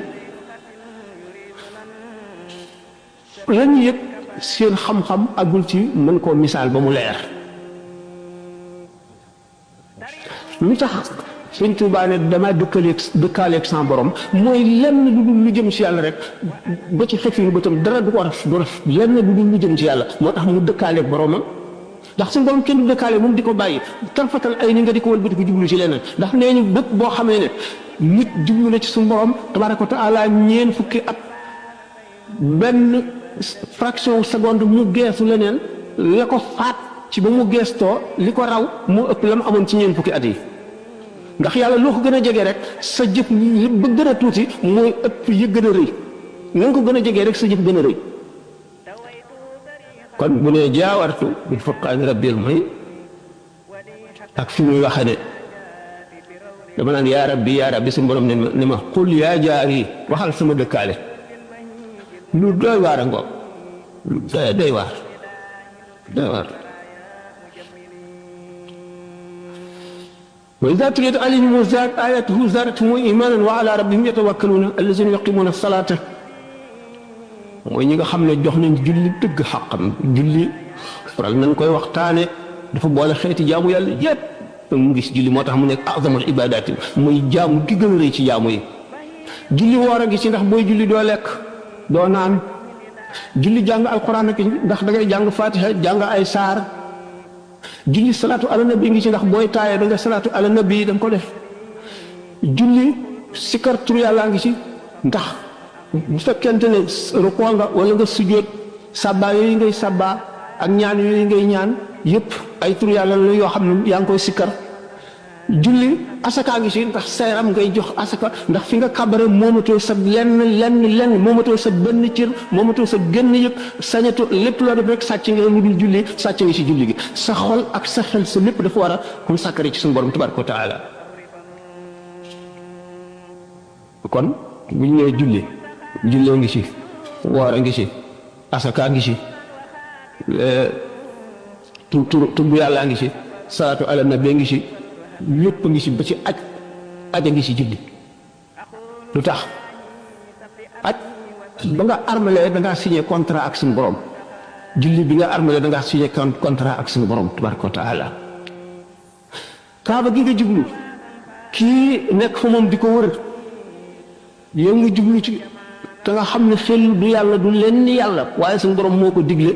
S1: lañu yëg seen xam-xam agul ci mën koo misaal ba mu leer lu tax Sëñ Tuubaa ne damaa dëkkaaleeg sans borom mooy lenn lu dul lu jëm ci yàlla rek ba ci xef yi bëtam dara du ko raf du raf lenn lu dul lu jëm ci yàlla moo tax mu dëkkaaleeg boromam ndax suñu borom kenn du dëkkaale moom di ko bàyyi tarfatal ay ni nga di ko wëlbati ko jublu ci leneen ndax nee ñu bépp boo xamee ne nit jublu na ci suñu borom tabaaraka wa taala ñeen fukki at benn fraction seconde mu geesu leneen la ko faat ci ba mu geestoo li ko raw moo ëpp la mu amoon ci ñeen fukki at yi ndax yàlla loo ko gën a jege rek sa jëf ba gën a tuuti mooy ëpp yi gën a rëy na nga ko gën a jegee rek sa jëf gën a rëy kon bu ne jaawartu bil furqaani rabbil mooy ak fi muy waxe ne dama naan yaa rabbi suñu borom ne ma qul yaa jaari waxal sama dëkkaale lu doy waar a ngoog lu doy waar wa idaa tuliyat alayhim aayaatuhu zaadathum iimaanan wa alaa rabbihim yatawakkaluun allaziina yuqiimuuna as-salaata mooy ñi nga xam ne jox nañ julli dëgg xaqam julli faral nañ koy waxtaane dafa boole xeeti jaamu yàlla yépp mu ngi si julli moo tax mu nekk azamul ibaadaati muy jaamu gi gën a rëy ci jaamu yi julli woor a ngi ci ndax booy julli doo lekk doo naan julli jàng alquran ak ndax da ngay jàng fatiha jàng ay saar julli salaatu ala nabi ngi ci ndax booy taayee da nga salaatu ala nabi da nga ko def julli sikar tur yàlla ngi ci ndax bu fekkente ne rukoo nga wala nga sujjóot sàbbaa yooyu ngay sàbbaa ak ñaan yooyu ngay ñaan yëpp ay tur yàlla la yoo xam ne yaa ngi koy sikkar julli asaka ngi ci ndax seeram ngay jox asaka ndax fi nga kabare moomatoo sa lenn moomatoo sa benn cër moomatoo sa genn yëg sañato lépp loo def rek sàcc nga lu dul julli sàcc nga ci julli gi sa xol ak sa xel sa lépp dafa war a comme sàkkari ci suñu borom tabaraka wa taala kon bu ñu nee jullee ngi ci woor a ngi ci asaka ngi ci tudd yàlla ngi ci salaatu ala nabi ngi ci lépp ngi ci ba ci aj a ngi ci julli lu tax aj ba nga armalee da ngaa signé contrat ak suñu borom julli bi nga armalee da ngaa signé contrat ak suñu borom tabaraka wa taala kaaba gi nga jublu kii nekk fa moom di ko wër yow nga jublu ci te nga xam ne xel du yàlla du lenn yàlla waaye suñu borom moo ko digle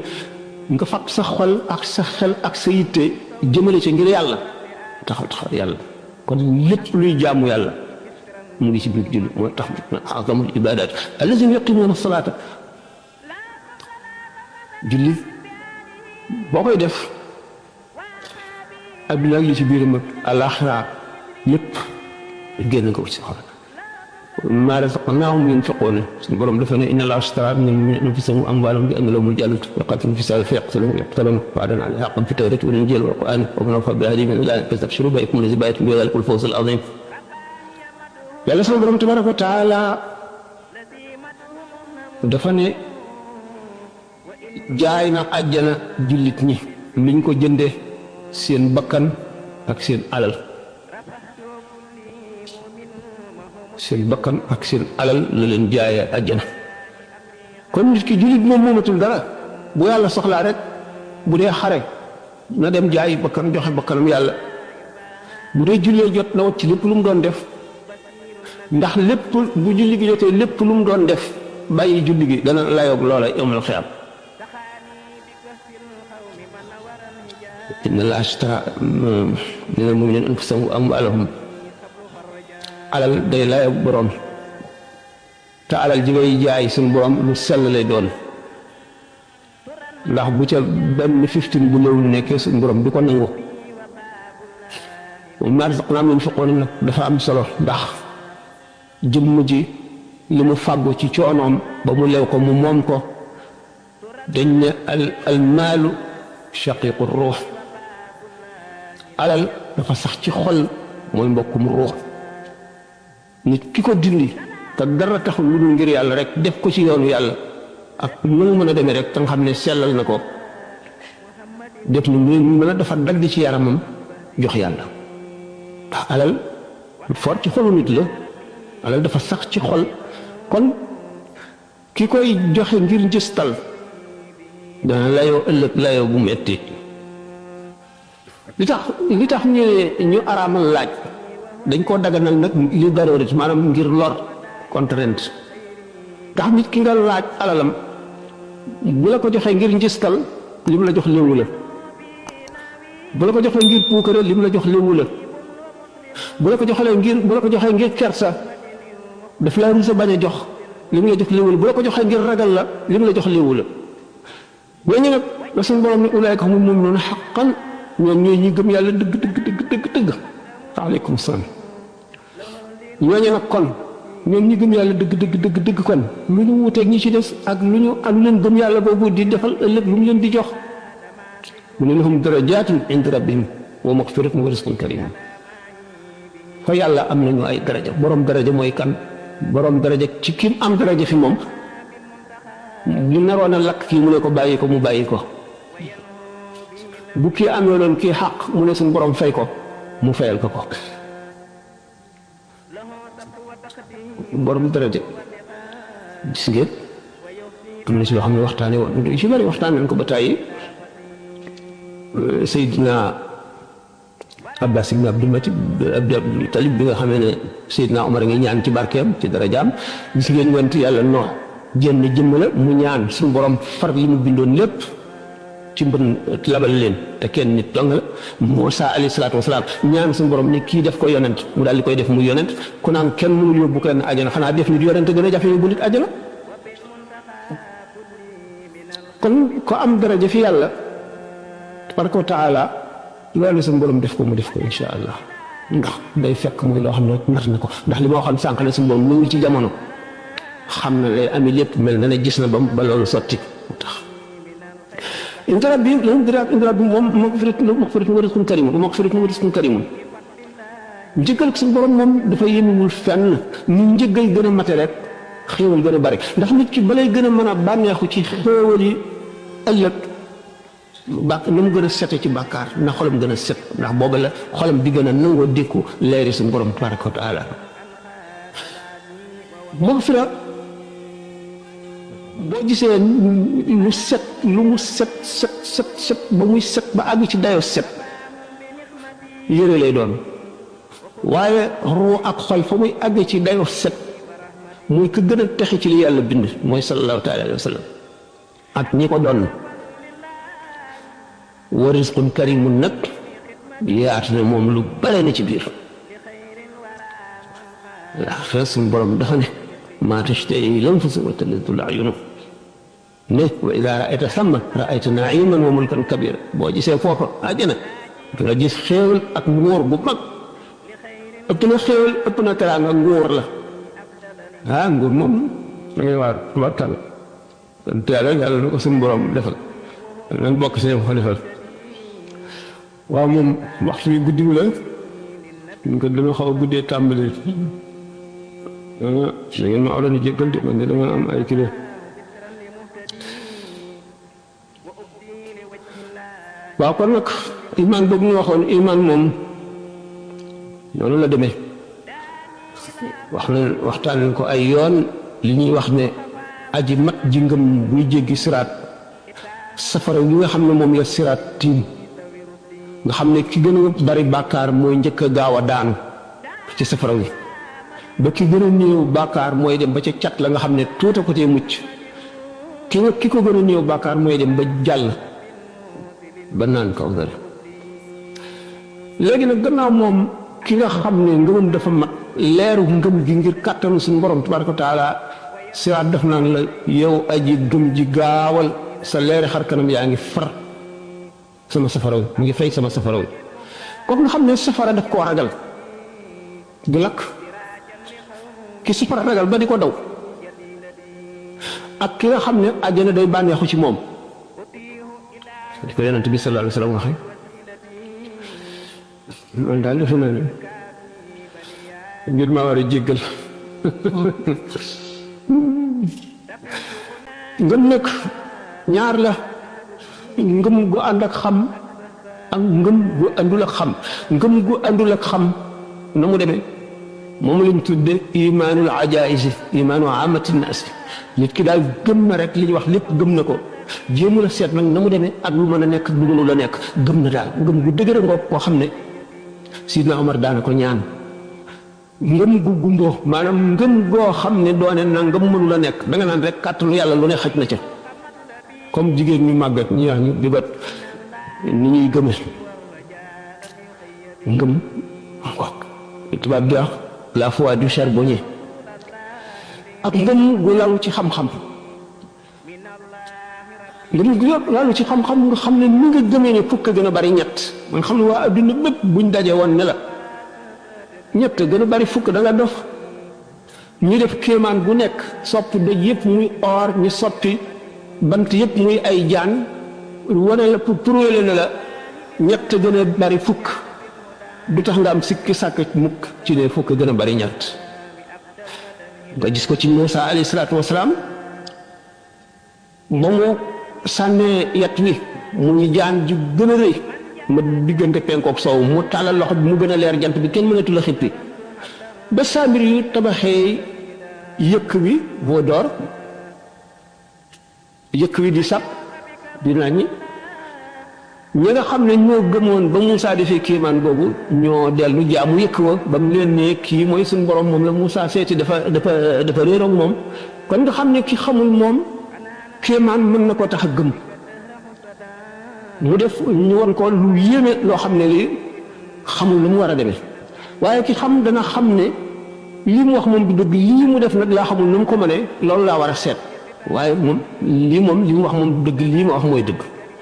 S1: nga fàq sa xol ak sa xel ak sa yitte jëmale ci ngir yàlla taxaw yàlla kon lépp luy jaamu yàlla mu ngi ci biir julli moo tax azamul ibadat allazina yuqimuuna salaata julli boo koy def adduna ak li ci biiram ak alaxira lépp génn ko ci xol maa razaqnaahum yunfiquun suñu borom dafa ne inna Allaaha ishtaraa mina l-mu'miniina anfusahum wa amwaalahum bi anna lahumul jannata wa yuqaatiluuna fii sabiilihi fayaqtuluuna wa yuqtaluuna wa'dan alayhi haqqan fi t-tawraati wal-injiili wal-qur'aani wa man awfaa bi'ahdihi mina Allaahi fastabshiruu bi baa'i'ikum allazii baaya'tum bihi wa dhaalikal fawzul 'aziim. Yàlla suñu borom tabaaraka wa taala dafa ne jaay na àjjana jullit ñi liñ ko jëndee seen bakkan ak seen alal. seen bakkan ak seen alal la leen jaayee àjjana kon nit ki jullit moom moomatul dara bu yàlla soxlaa rek bu dee xare na dem jaay bakkan joxe bakkanam yàlla bu dee jullee jot na wat ci lépp lu mu doon def ndax lépp bu julli gi jotee lépp lu mu doon def bàyyi julli gi dana layoog loola yawmal xiyaam inna Allaaha ishtaraa minal mu'miniina anfusahum wa amwaalahum alal day layoog borom te alal ji ngay jaay suñu borom lu sell lay doon ndax bu ca benn 15 bu néew lu nekkee suñu borom du ko nangu mimmaa razaqnaahum yunfiquun nag dafa am solo ndax jëmm ji li mu fàggu ci coonoom ba mu lew ko mu moom ko dañ ne al maalu shaqiiqu ruux alal dafa sax ci xol mooy mbokkum ruux nit ki ko dindi te dara taxul lu dul ngir yàlla rek def ko ci yoonu yàlla ak nu mu mën a demee rek te nga xam ne sellal na ko def ni mu mën a dafa dagg ci yaramam jox yàlla ndax alal lu fort ci xolu nit la alal dafa sax ci xol kon ki koy joxe ngir njëstal dana layoo ëllëg layoo bu metti li tax ñu araamal laaj dañ koo daganal nag li darorit maanaam ngir lor contrainte ndax nit ki nga laaj alalam bu la ko joxee ngir njëstal li mu la jox léwu la bu la ko joxee ngir puukare li mu la jox léwu la bu la ko joxee ngir kersa daf laa rusa bañ a jox li mu la jox léwu la bu la ko joxee ngir ragal la li mu la jox léwu la ñooñu nag la suñu borom ne ulaayka humul mu'minuuna haqqan ñoom ñooy ñi gëm yàlla dëgg waaleykum salaam ñooñu nag kon ñoom ñi gëm yàlla dëgg kon lu ñu wuuteeg ñi ci des ak lu leen gëm yàlla boobu di defal ëllëg lu mu leen di jox mu ne lahum darajaatun inda rabbihim wa magfiratun wa rizqun kariim fa yàlla am nañu ay daraja borom daraja mooy kan borom daraja ci kim am daraja fi moom li naroon a lakk kii mu ne ko bàyyi ko mu bàyyi ko bu kii amee loon kii xaq mu ne suñu borom fay ko mu fayal ko borom daraja gis ngeen am na si loo xam ne waxtaane woon ci bari waxtaan nañ ko ba tàyyi Seydina Abbas ibn Abdul Talib bi nga xamee ne Seydina Omar ngi ñaan ci barkeem ci darajaam gis ngeen went yàlla noo jenn jëmm la mu ñaan suñu borom far li mu bindoon lépp ci mbën labal leen te kenn nit dong la Muusa alayhi salaatu wasalaam ñaan suñu borom ni kii def ko yonent mu daal di koy def mu yonent ku naan kenn mënul yóbbu kenn àjjana xanaa def nit yonent gën a jafe yóbbu nit àjjana kon ko am daraja fi yàlla tabaraka wa taala loolu suñu borom def ko mu def ko insha allah ndax day fekk muy loo xam ne nar na ko ndax li ma waxoon sànq ne suñu borom mu ngi ci jamono xam na lay ami lépp mel na ne gis na ba loolu sotti mu tax inda rabbihim lahum darajaatun inda rabbihim moom magfiratun wa rizqun kariim njëggal suñu borom moom dafa yemewul fenn nu njëggal gën a mate rek xéewal gën a bari ndax nit ki balay gën a mën a bànneexu ci xéewal yi ëllëg na mu gën a sete ci bàkkaar na xolam gën a set ndax booba la xolam di gën a nangoo dékku leeri suñu borom tabaraka wa taala magfira boo gisee lu mu set ba muy set ba àgg ci dayoo set yére lay doon waaye ruu ak xol fa muy àgg ci dayoo set muy ko gën a texi ci li yàlla bind mooy sallallahu taala alayhi wa sallam ak ñi ko doon wa rizqun karimun nag yaatu na moom lu bare na ci biir waaw suñu borom dafa ne maa tashtahi l-anfusu wa talazzu l-a'yun ne wa idaa ra'ayta thamma ra'ayta na'iiman wa mulkan kabiira boo gisee foofa àjjana nga gis xéewal ak nguur bu mag ëpp na xéewal ëpp na teraanga nguur la nguur moom da ngay waar tubarkàlla kon teel yàlla na ko suñu borom defal nan bokk si ko defal waaw moom waxtu bi guddi la ñu ko dama xaw a guddee tàmbali da ngeen ma waroon a jéggal de man de dama am ay kilo waaw kon nag iman boobu ñu waxoon iman moom noonu la demee waxtaan nañ ko ay yoon li ñuy wax ne aji mat ji ngëm buy jéggi siraat safara yi nga xam ne moom la siraat tiim nga xam ne ki gën a bari bàkkaar mooy njëkk a gaaw a daanu ci safara wi ba ki gën a néew bàkkaar mooy dem ba ca cat la nga xam ne tuuta ko tee mucc ki ko gën a néew bàkkaar mooy dem ba jàll ba naan kaw dara léegi nag gannaaw moom ki nga xam ne ngëmam dafa mat leeru ngëm gi ngir kàttanu suñu borom tabaraka wa taala siraat def naan la yow aji gëm ji gaawal sa leeri xar kanam yaa ngi far sama safara wi mu ngi fay sama safara wi kooku nga xam ne safara daf koo ragal du lakk ki safara ragal ba di ko daw ak ki nga xam ne àjjana day bànneexu ci moom di ko yonent bi sallallahu alayhi wa sallam waxe loolu daal defe naa ne ngir maa war a jéggal ngëm nag ñaar la ngëm gu ànd ak xam ak ngëm gu àndul ak xam ngëm gu àndul ak xam na mu demee moom lañ tudde imaanul ajaïsi imaanu amati naas nit ki daal gëm na rek li ñuy wax lépp gëm na ko jéemu la seet nag na mu demee ak lu mën a nekk lu mënul a nekk gëm na daal ngëm gu dëgër ngoog koo xam ne Sidna Omar daana ko ñaan ngëm gu gumboo maanaam ngëm goo xam ne doone na ngëm mënul a nekk da nga naan rek kàttanu yàlla lu ne xaj na ca comme jigéen ñu màggat ñi wax ñu di bat ni ñuy gëme ngëm ngoog tubaab bi wax la foi du charbonnier ak ngëm gu lalu ci xam-xam ngëm gu lalu ci xam-xam nga xam ne ni nga gëmee ne fukk gën a bari ñett man xam ne waa adduna bépp buñ daje woon ne la ñett gën a bari fukk da nga dof ñu def kéemaan bu nekk soppi doj yëpp muy or ñu soppi bant yëpp muy ay jaan wane la pour prouver ne la ñett gën a bari fukk du tax nga am sikki sàkk mukk ci ne fukk gën a bari ñett nga gis ko ci Muusa alayhi salaatu wasalaam ba mu sànnee yat wi mu ñu jaan ju gën a rëy ma diggante penkook soow mu tàllal loxo bi mu gën a leer jant bi kenn mënatu la xippi ba saamir yu tabaxee yëkk wi boo door yëkk wi di sab di naññi ñi nga xam ne ñoo gëmoon ba Moussa defee kéemaan boobu ñoo dellu jaamu yëkk wa ba mu leen ne kii mooy suñu borom moom la Moussa seeti dafa réeroog moom kon nga xam ne ki xamul moom kéemaan mën na koo tax a gëm mu def ñu won ko lu yéeme loo xam ne lii xamul lu mu war a demee waaye ki xam dana xam ne lii mu wax moom du dëgg lii mu def nag laa xamul nu mu ko mënee loolu laa war a seet waaye moom li mu wax moom du dëgg lii ma wax mooy dëgg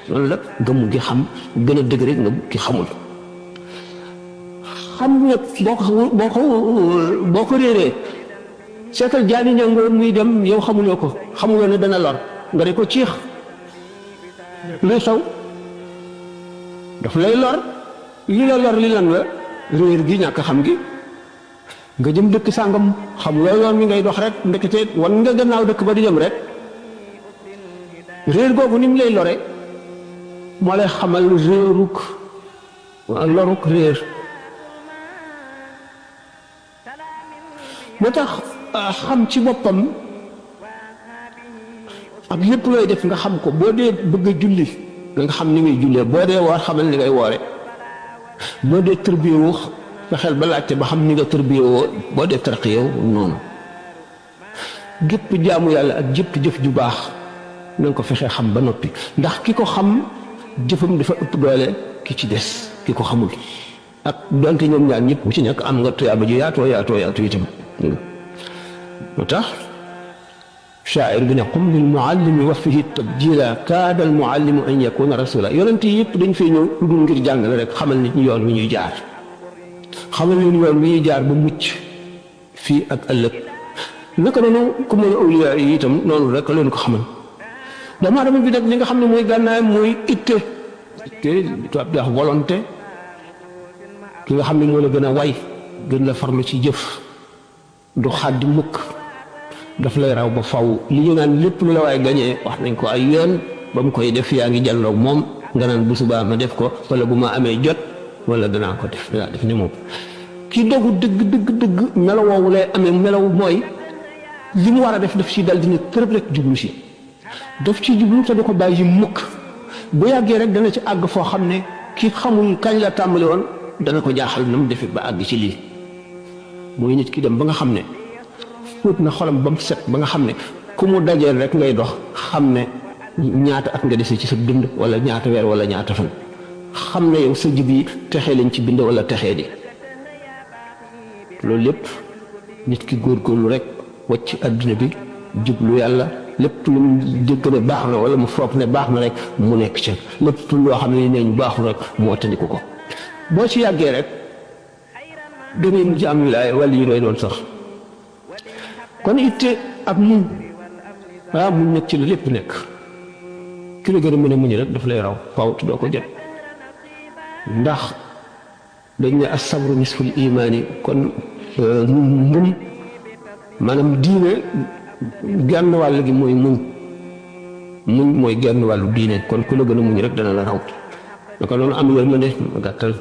S1: loolu la gëmu gi xam gën a dëgg rek nga ki xamul xam nag boo ko réeree seetal jaani ñangoor muy dem yow xamuloo ko xamuloo ne dana lor nga ne ko ciix luy xew daf lay lor li la lor li lan la réer gi ñàkk xam gi nga jëm dëkk sàngam xam loo yoon mi ngay dox rek ndekete wan nga gannaaw dëkk ba di dem rek réer googu ni mu lay lore moo lay xamal réeruk loruk réer moo tax xam ci boppam ak lépp looy def nga xam ko boo dee bëgg a julli nga xam ni ngay jullee boo dee woor xamal ni ngay woore boo dee tërbiyewu fexeel ba laajte ba xam ni nga tërbiyewoo boo dee tarqiyewu noonu gépp jaamu yàlla ak jëpp jëf ju baax na nga ko fexee xam ba noppi ndax ki ko xam jëfam dafa ëpp doole ki ci des ki ko xamul ak donte ñoom ñaar ñëpp bu ci nekk am nga tuyaaba ju yaatoo itam moo tax shaa'ir bi ne qum lil muallimi wa fihi tabjila kaada al muallimu an yakuna rasula yonent yi yëpp dañ fee ñëw dul ngir jàngale rek xamal nit ñi yoon wi ñuy jaar xamal leen yoon wi ñuy jaar ba mucc fii ak ëllëg naka noonu ku mën a awliya yi itam noonu rek leen ko xamal doomu aadama bi nag li nga xam ne mooy gànnaay mooy itte tubaab di wax volonté ki nga xam ne moo la gën a way gën la farlu ci jëf du xaddi mukk daf lay raw ba faw li ñu naan lépp lu la waaye gañee wax nañ ko ay yoon ba mu koy def yaa ngi jàlloog moom nga naan bu subaa ma def ko wala bu ma amee jot wala danaa ko def danaa def ni moom ki dogu dëgg melaw woowu lay amee melaw mooy li mu war a def daf ci dal dina tërëb rek jublu si daf ci jublu te du ko bàyyi mukk bu yàggee rek dana ci àgg foo xam ne ki xamul kañ la tàmbali woon dana ko jaaxal na mu defee ba àgg ci lii mooy nit ki dem ba nga xam ne fóot na xolam ba mu set ba nga xam ne ku mu dajeel rek ngay dox xam ne ñaata at nga dese ci sa dund wala ñaata weer wala ñaata fan xam ne yow sa jib yi texee lañ ci bind wala texee di loolu lépp nit ki góorgóorlu rek wacc adduna bi jublu yàlla lépp lu mu dégg ne baax na wala mu foog ne baax na rek mu nekk ca lépp loo xam ne nee ñu baaxul rek mu wattandiku ko boo ci yàggee rek dangay mujj am wilaaya wala yi doy doon sax kon itte ab muñ muñ nag ci la lépp nekk ki la gën a mën a muñ rek daf lay raw faw te doo ko jot ndax dañ ne as-sabru nisful imaani kon ngëm maanaam diine genn wàll gi mooy muñ mooy genn wàllu diine kon ku la gën a muñ rek dana la raw naka noonu am yërmande gàttal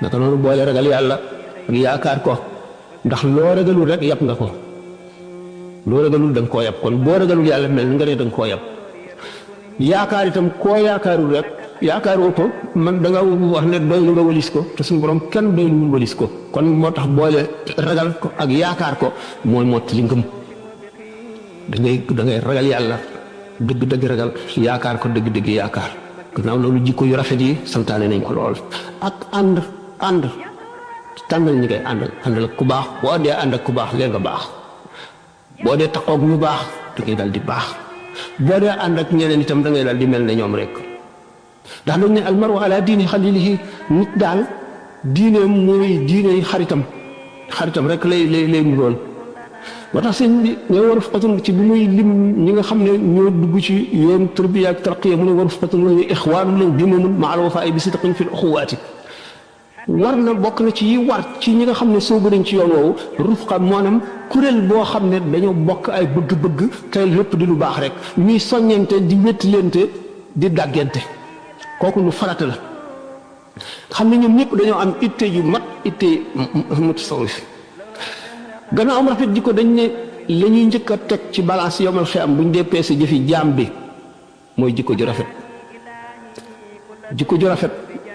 S1: naka noonu boole ragal yàlla ak yaakaar ko ndax loo ragalul rek yàpp nga ko loo ragalul da nga koo yàpp kon boo ragalul yàlla mel nga ne da nga koo yàpp yaakaar itam koo yaakaarul rek yaakaaroo ko man da nga wax ne doylu nga walis ko te suñu borom kenn doyluwul walis ko kon moo tax boole ragal ko ak yaakaar ko mooy mott li ngëm da ngay ragal yàlla dëgg-dëgg ragal yaakaar ko dëgg-dëgg yaakaar gannaaw loolu jikko yu rafet yi santaane nañ ko lool ak ànd tànnal ñi ngay àndal ak ku baax boo dee ànd ak ku baax lee nga baax boo dee taxoog ñu baax da ngay dal di baax boo dee ànd ak ñeneen itam da ngay dal di mel ne ñoom rek ndax dañ ne almaru ala diini xalilihi nit daal diineem mooy diine xaritam rek lay nurool moo tax sëñ bi nga war fatun ci bi muy lim ñi nga xam ne ñoo dugg ci yoon tarbiya ak tarqiya mu ne war fatun wa ixwaanu lañ bi moom ma al wafaa bi sidqin fi l uxuwaati war na bokk na ci yi war ci ñi nga xam ne soobu nañ ci yoon woowu rufqa maanaam kuréel boo xam ne dañoo bokk ay bëgg-bëgg te lépp di lu baax rek ñuy soññante di wéttilente di dàggante kooku lu farata la xam ne ñoom ñëpp dañoo am itte yu mat itte mutasawwif gannaaw am rafet jikko dañ ne la ñuy njëkk a teg ci balance yomal xiyam bu ñu dee peese jëfi jaam bi mooy jikko ju rafet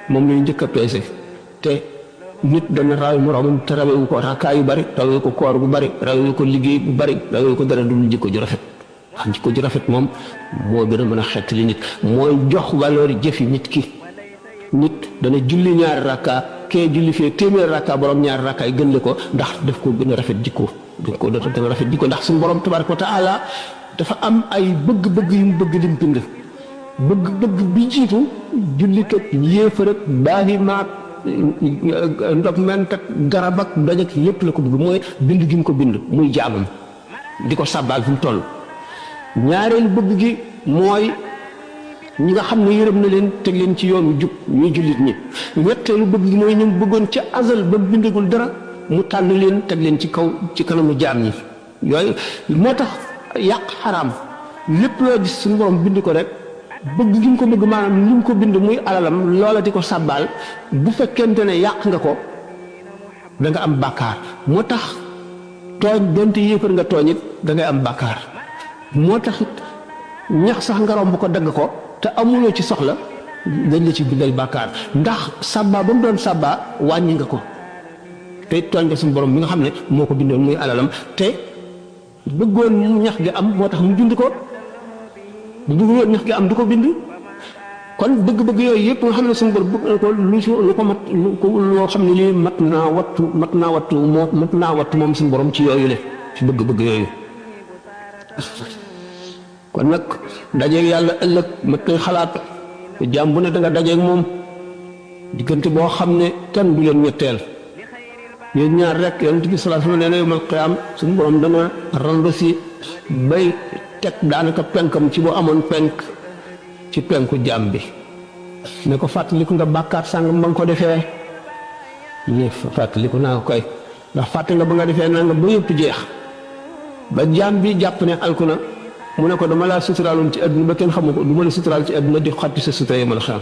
S1: moom la ñuy njëkk a peese te nit dana rawe moroomam te rawewu ko rakkaa yu bari rawewu ko koor bu bari rawewu ko liggéey bu bari rawewu ko dara dul jikko ju rafet xam jikko ju rafet moom moo gën a mën a xettali nit mooy jox valeur jëfi nit ki nit dana julli ñaari rakkaa kee julli fee téeméer rakkaa borom ñaari rakkaa yi gën le ko ndax daf ko gën a rafet jikko daf ko gën a rafet jikko ndax suñu borom tabaraka wa taala dafa am ay bëgg-bëgg yu mu bëgg lim bind bëgg-bëgg bi jiitu jullit ak yéefar ak baahi maak ndox ment ak garab ak doj ak lépp la ko bëgg mooy bind gi mu ko bind muy jaamam di ko sàbbaal fi mu toll ñaareelu bëgg gi mooy ñi nga xam ne yërëm na leen teg leen ci yoonu jub ñuy jullit ñi ñetteelu bëgg gi mooy ñu bëggoon ca azal ba bindagul dara mu tànn leen teg leen ci kaw ci kanamu jaam ñi yooyu moo tax yàq xaraam lépp loo gis suñu borom bind ko rek bëgg gi mu ko bëgg maanaam li mu ko bind muy alalam loola di ko sàbbaal bu fekkente ne yàq nga ko da nga am bàkkaar moo tax tooñ donte yéefar nga tooñ it da ngay am bàkkaar moo tax it ñax sax nga romb ko dagg ko te amuloo ci soxla dañ la ci bindal bàkkaar ndax sàbbaa ba mu doon sàbbaa wàññi nga ko te tooñ nga suñu borom mi nga xam ne moo ko bindoon muy alalam te bëggoon ñax gi am moo tax mu bind ko bu bëggoon ñax gi am du ko bind kon bëgg-bëgg yooyu yëpp nga xam ne suñu borom bëgg na ko lu ko mat loo xam ne lii mat naa wattu moom suñu borom ci yooyu le ci bëgg-bëgg yooyu kon nag dajeeg yàlla ëllëg mat koy xalaat te jaam bu ne da nga dajeeg moom diggante boo xam ne kenn du leen ñetteel ñun ñaar rek yonent bi sallallahu alayhi wa sallam nee na yawmal qiyaam suñu borom dana randu si bay teg daanaka penkam ci boo amoon penk ci penku jaam bi ne ko fàttaliku nga bàkkaat sàngam ba nga ko defee ñi fàttaliku naa ko koy ndax fàtte nga ba nga defee nanga ba yëpp jeex ba jaam bi jàpp ne alku na mu ne ko dama laa suturaaloon ci àdduna ba kenn xamu ko du ma la suturaal ci àdduna di xotti sa sutura yi ma la xam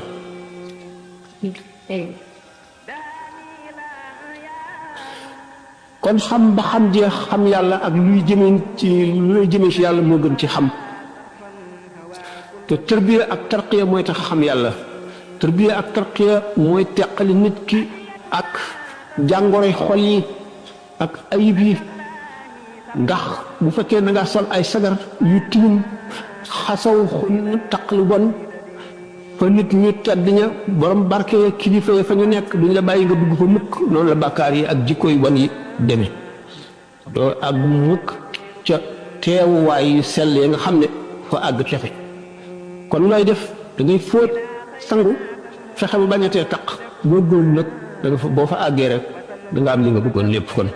S1: kon xam ba xam jeex xam yàlla ak luy jëmee ci yàlla moo gën ci xam te tarbiya ak tarqiya mooy tax a xam yàlla tarbiya ak tarqiya mooy teqali nit ki ak jàngoroy xol yi ak ayib yi ndax bu fekkee na nga sol ay sagar yu tilim xasaw taq lu bon fa nit ñu tedd ña borom barke ya kilifa ya fa ñu nekk duñ la bàyyi nga dugg fa mukk noonu la bàkkaar yi ak jikko yu bon yi demee doo àgg mukk ca teewuwaay yu sell yi nga xam ne fa àgg texe kon looy def da ngay fóot sangu fexe ba bañatee taq góorgóorlu nag da nga fa boo fa àggee rek da nga am li nga bëggoon lépp kon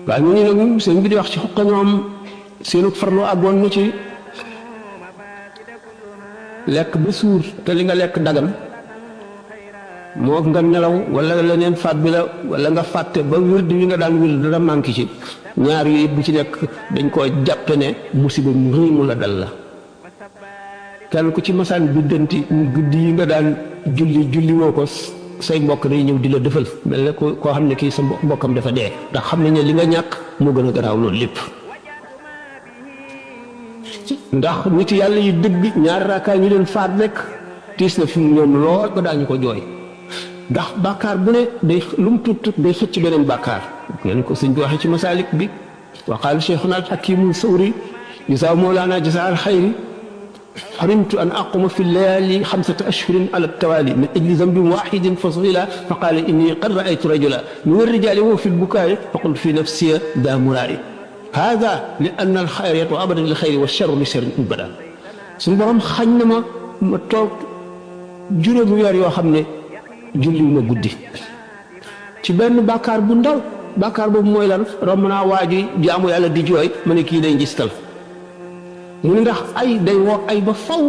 S1: waaye ñu ne nag seen bi di wax ci xuqa ñoom seenu farlu àggoon na ci lekk ba suur te li nga lekk dagan moo nga nelaw wala leneen faat bi la wala nga fàtte ba wird wi nga daan wird dara manqué ci ñaar yooyu bu ci nekk dañ koo jàppe ne musiba mu rëy mu la dal la kenn ku ci masaan biddanti guddi yi nga daan julli woo ko say mbokk day ñëw di la defal mel ne koo xam ne kii sa mbokkam dafa dee ndax xam nañ ne li nga ñàkk moo gën a garaaw loolu lépp ndax nit yàlla yi dëgg ñaari raakaay ñu leen faat rek tiis na fi mu ñoom lool ba daañu ko jooy ndax bàkkaar bu ne day lu mu tut day xëcc beneen bàkkaar ngeen ko sëñ bi waxee ci masaalik bi wa qaala cheikhuna al hakimu sawri jazaa mawlaana jazaa al xayri حرمت أن أقوم في الليالي 5 أشهر على التوالي من أجل ذنب واحد فصغيلا فقال إني قد رأيت رجلا من الرجال وهو في البكاء فقلت في نفسي ذا مرائي هذا لأن الخير يطوى أبدا للخير والشر لشر أبدا سنبرم خنما متوك juróomi weer yoo xam ne julli ma guddi ci benn bàkkaar bu ndaw bàkkaar boobu mooy lan romb naa waa ji jaamu yàlla di jooy ma ne kii day ngistal mu ne ndax ay day woo ay ba faw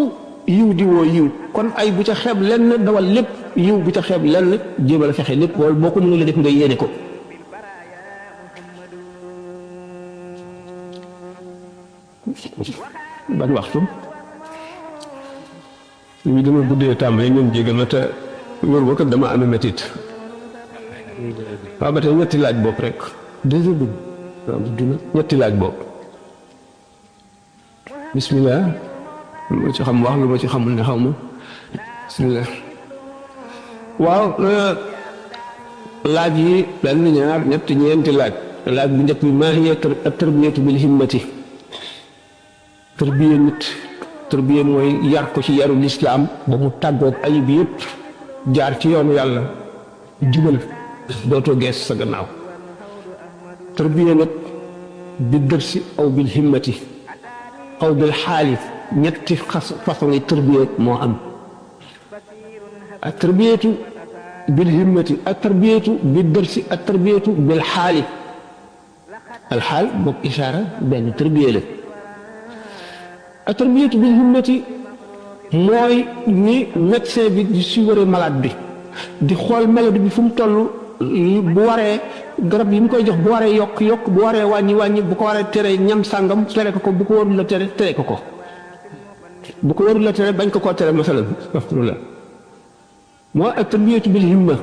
S1: yiw di woo yiw kon ay bu ca xeeb lenn dawal lépp yiw bu ca xeeb lenn jéemal a fexe lépp wala boo ko mënul la def nga yéene ko ban waxtu ñu dama guddee tàmbali ngeen jégal ma te wër ba kat dama amee métit waaw ba tey ñetti laaj bopp rek deuxième bi waaw dina ñetti laaj bopp bismillah lu ma ci xam wax lu ma ci xamul ne xaw ma bismillah waaw laaj yi benn ñaar ñetti ñeenti laaj bu njëkk bi maa hiya at-tarbiyatu bil himmati tarbiya nit tarbiya mooy yar ko ci yaru lislaam ba mu tàggoog ayib yëpp jaar ci yoonu yàlla jubal dootoo gees sa gannaaw tarbiya nag bi dërsi aw bil himmati aw bil xaali ñetti façon yi tarbiya moo am ak tarbiyatu bil himmati ak tarbiyatu bi dërsi ak tarbiyatu bil xaali alxaal boog ishaara benn tarbiya la ak tarbiyatu bil himmati mooy ni médecin bi di suivre malade bi di xool maladie bi fu mu toll bu waree garab yi mu koy jox bu waree yokk bu waree wàññi bu ko waree tere ñam sàngam tere ko bu ko warul la tere ko bu ko warul la tere bañ ko koo tere masalan alhamdulilah moo ak tarbiyatu bil himma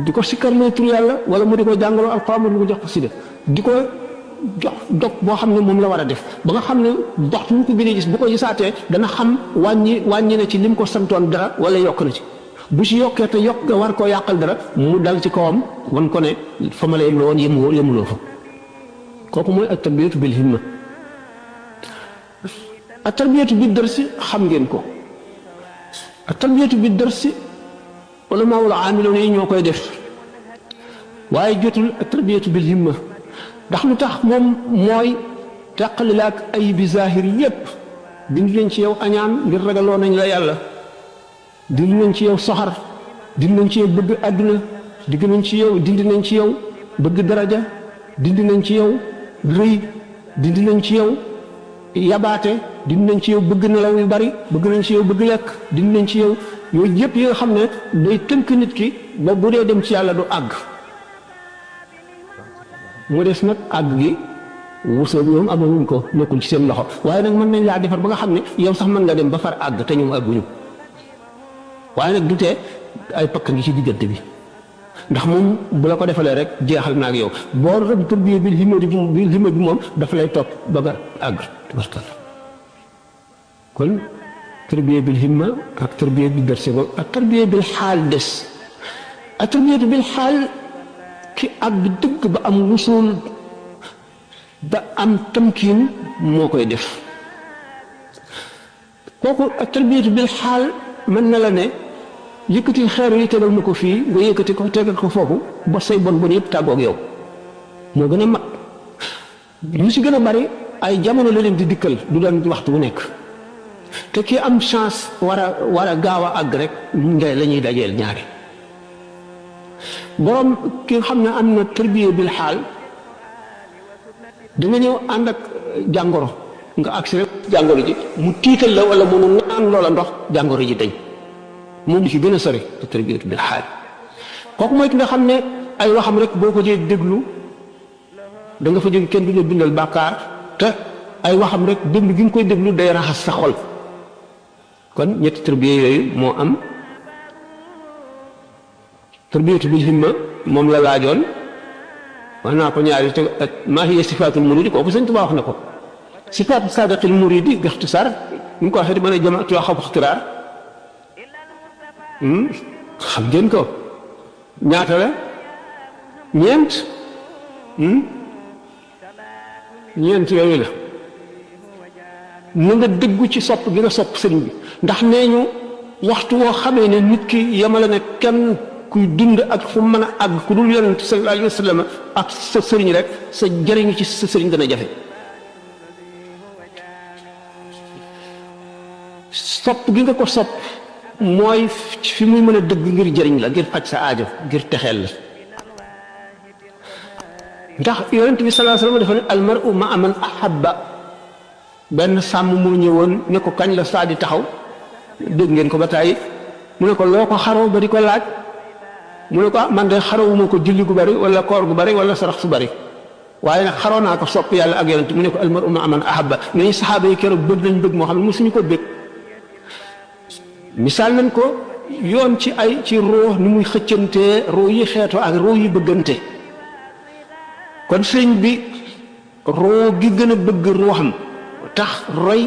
S1: di ko sikkarloo tur yàlla wala mu di ko jàngaloo alxuraan mu di ko jox ko sida di ko jox dog boo xam ne moom la war a def ba nga xam ne dox mu ko bi gis bu ko gisaatee dana xam wàññi na ci lim ko santoon dara wala yokk na ci bu ci yokkee te yokk nga war koo yàqal dara mu dal ci kawam wan ko ne fa ma la yem la woon yemuloo fa kooku mooy ak tarbiyatu bil himma ak tarbiyatu bi dërsi xam ngeen ko ak tarbiyatu bi dërsi wala maa wala aamiloon yi ñoo koy def waaye jotul ak tarbiyatu bil himma ndax lu tax moom mooy tàqali la ak ay bi zahir yépp dindi nañ ci yow añaan ngir ragaloo nañ la yàlla dindi nañ ci yow soxar dindi nañ ci yow bëgg àdduna dindi nañ ci yow bëgg daraja dindi nañ ci yow rëy dindi nañ ci yow yabaate dindi nañ ci yow bëgg nelaw yu bari bëgg nañ ci yow bëgg lekk dindi nañ ci yow yooyu yëpp yi nga xam ne day tënk nit ki ba bu dee dem ci yàlla du àgg mu des nag àgg gi wusoo ñoom amaguñ ko nekkul ci seen loxo waaye nag mën nañ laa defar ba nga xam ne yow sax mën nga dem ba far àgg te ñoom àgguñu waaye nag du tee ay pakk ngi ci diggante bi ndax moom bu la ko defalee rek jeexal na ak yow boo rek tarbiya bil himma bi moom dafa lay topp ba nga àgg tabarkalla kon tarbiya bil himma ak tarbiya bi dërse ba ak tarbiya bil xaal des ak tarbiya bil xaal ki àgg dëgg ba am wusul ba am tamkiin moo koy def kooku ak tarbiyatu bil xaal mën na la ne yëkkati xeer yi tegal na ko fii nga yëkkati ko tegal ko foofu ba say bon yëpp tàggoog yow moo gën a mat lu si gën a bari ay jamono la leen di dikkal du doon waxtu wu nekk te ki am chance war a gaaw a àgg rek ngay la ñuy dajeel ñaari borom ki nga xam ne am na tarbiya bil xaal danga ñëw ànd ak jàngoro nga agsi rek jàngoro ji mu tiital la wala mu naan loola ndox jàngoro ji dañ moom li ci gën a sori te tarbiya bil xaal kooku mooy ki nga xam ne ay waxam rek boo ko dee déglu da nga fa jóge kenn du la bindal bàkkaar te ay waxam rek déglu gi nga koy déglu day raxas sa xol kon ñetti tarbiya yooyu moo am tarbiyatu bil himma moom la laajoon wax naa ko ñaari te maa hiya sifaatul muridi kooku Sëñ Tuubaa wax na ko sifaatu saadiqil muridi bixtisaar ñu ko waxee di mën a jamaatu xaw ixtiraar xam ngeen ko ñaata la ñeent ñeent yooyu la na nga dëggu ci sopp gi nga sopp sëriñ bi ndax nee ñu waxtu woo xamee ne nit ki yemale ne kenn kuy dund ak fu mën a àgg ku dul yonent sallallahu alayhi wa sallam ak sa sëriñ rek sa jëriñu ci sa sëriñ dana jafe sopp gi nga ko sopp mooy fi muy mën a dëgg ngir jëriñ la ngir faj sa aajo ngir texeel la ndax yonent bi sallallahu alayhi wa sallam dafa ne almaru ma man ahabba benn sàmm mu ñëwoon ne ko kañ la saa di taxaw dégg ngeen ko ba tàyyi mu ne ko loo ko xaroo ba di ko laaj mu ne ko man de xarawuma ko julli gu bari wala koor gu bari wala sarax su bari waaye nag xaroo naa ko sopp yàlla ak yonent mu ne ko almaru ma man ahabba nañu saxaaba yi keroog bëgg nañ bëgg moo xam ne mosuñu ko bëgg misaal nañ ko yoon ci ay ci roo ni muy xëccantee roo yi xeetoo ak roo yi bëggante kon sëñ bi roo gi gën a bëgg ruuxam tax roy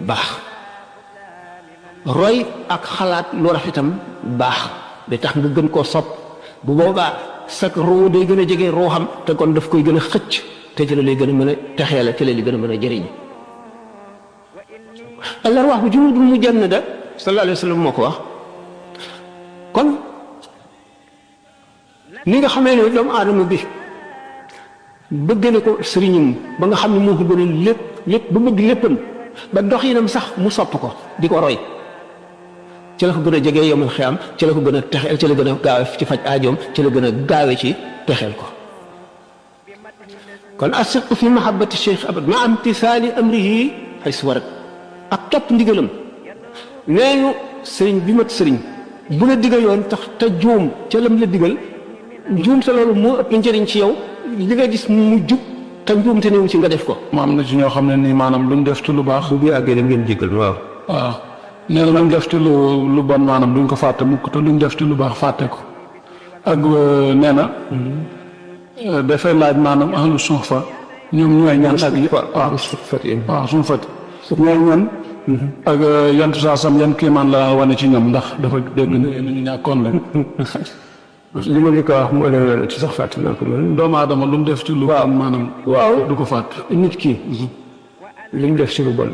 S1: baax roy ak xalaat lu rafetam baax day tax nga gën koo sopp bu boobaa sak roo day gën a jege ruuxam te kon daf koy gën a xëcc te ci la lay gën a mën a texee la ci la lay gën a mën a jëriñ al arwaax junuudun mujannada sallallahu alayhi wa sallam moo ko wax kon ni nga xamee ne doomu aadama bi bëgg na ko sëriñam ba nga xam ne moo ko gën a lépp ba bëgg léppam ba doxinam sax mu sopp ko di ko roy ci la ko gën a jege yomal xiyam ci la ko gën a texeel ci la gën a gaawe ci faj aajoom ci la gën a gaawe ci texeel ko kon asiqu fi mahabbati cheikh abad ma imtisaali amrihi xaysu warat ak topp ndigalam nee ñu sëriñ bi mat sëriñ bu la digaloon tax te juum ca lam la digal juum te loolu moo ëpp njëriñ ci yow li nga gis mu jub te njuum te newu ci nga def ko.
S2: mu am na ci ñoo xam ne nii maanaam luñ def ci lu baax.
S1: bu bi àggee da ngeen jégal waaw.
S2: waaw nee na luñ def ci lu bon maanaam duñ ko fàtte mukk te luñ def ci lu baax fàtte ko ak nee na. dafay laaj maanaam ahlu suufa ñoom ñooy ñan ak waaw suñu fat ñooy ñan ak yan saa sam yan kiimaan la wane ci ñoom ndax dafa dégg ne ñu ñàkkoon la
S1: li ma li ko wax moo leen ci sax fàtte naa ko man
S2: doomu aadama lu mu def ci lu bon maanaam
S1: waaw
S2: du ko fàtte
S1: nit ki li mu def ci lu bon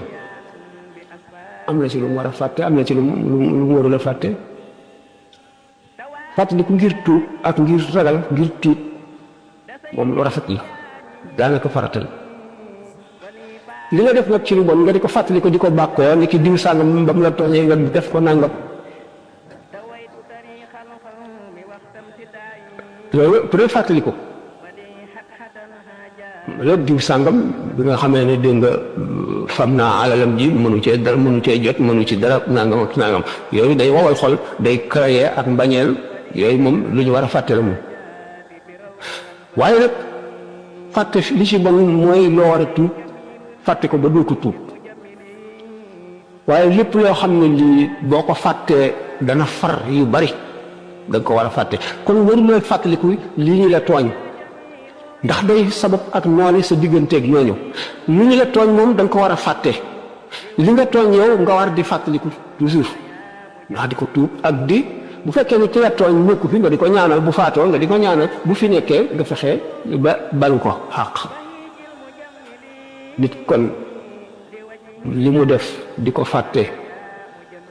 S1: am na ci lu mu war a fàtte am na ci lu mu warul a fàtte fàttali ko ngir tuub ak ngir ragal ngir tiit moom lu rafet la daanaka faratal li nga def nag ci lu bon nga di ko fàttali ko di ko bàkkoo ni ki diw sàngam ba mu la tooñee nga def ko nangam loolu peut-être fàttali ko loolu diw sàngam bi nga xamee ne dégg nga fam naa alalam ji mënu cee dara mënu cee jot mënu ci dara nangam ak nangam yooyu day wowal xol day créer ak mbañeel yooyu moom lu ñu war a fàtte la moom waaye nag fàtte li ci bon mooy loo war a tuub fàtte ko ba doo ko tuub waaye lépp loo xam ne lii boo ko fàttee dana far yu bari da nga ko war a fàtte kon waruloo fàttaliku lii ñu la tooñ ndax day sabab ak noone sa digganteeg ñooñu lu ñu la tooñ moom da nga ko war a fàtte li nga tooñ yow nga war di fàttaliku toujours ndax di ko tuub ak di bu fekkee ne ki la tooñ nekku fi nga di ko ñaanal bu faatoo nga di ko ñaanal bu fi nekkee nga fexee ba balu ko xàq nit kon li mu def di ko fàtte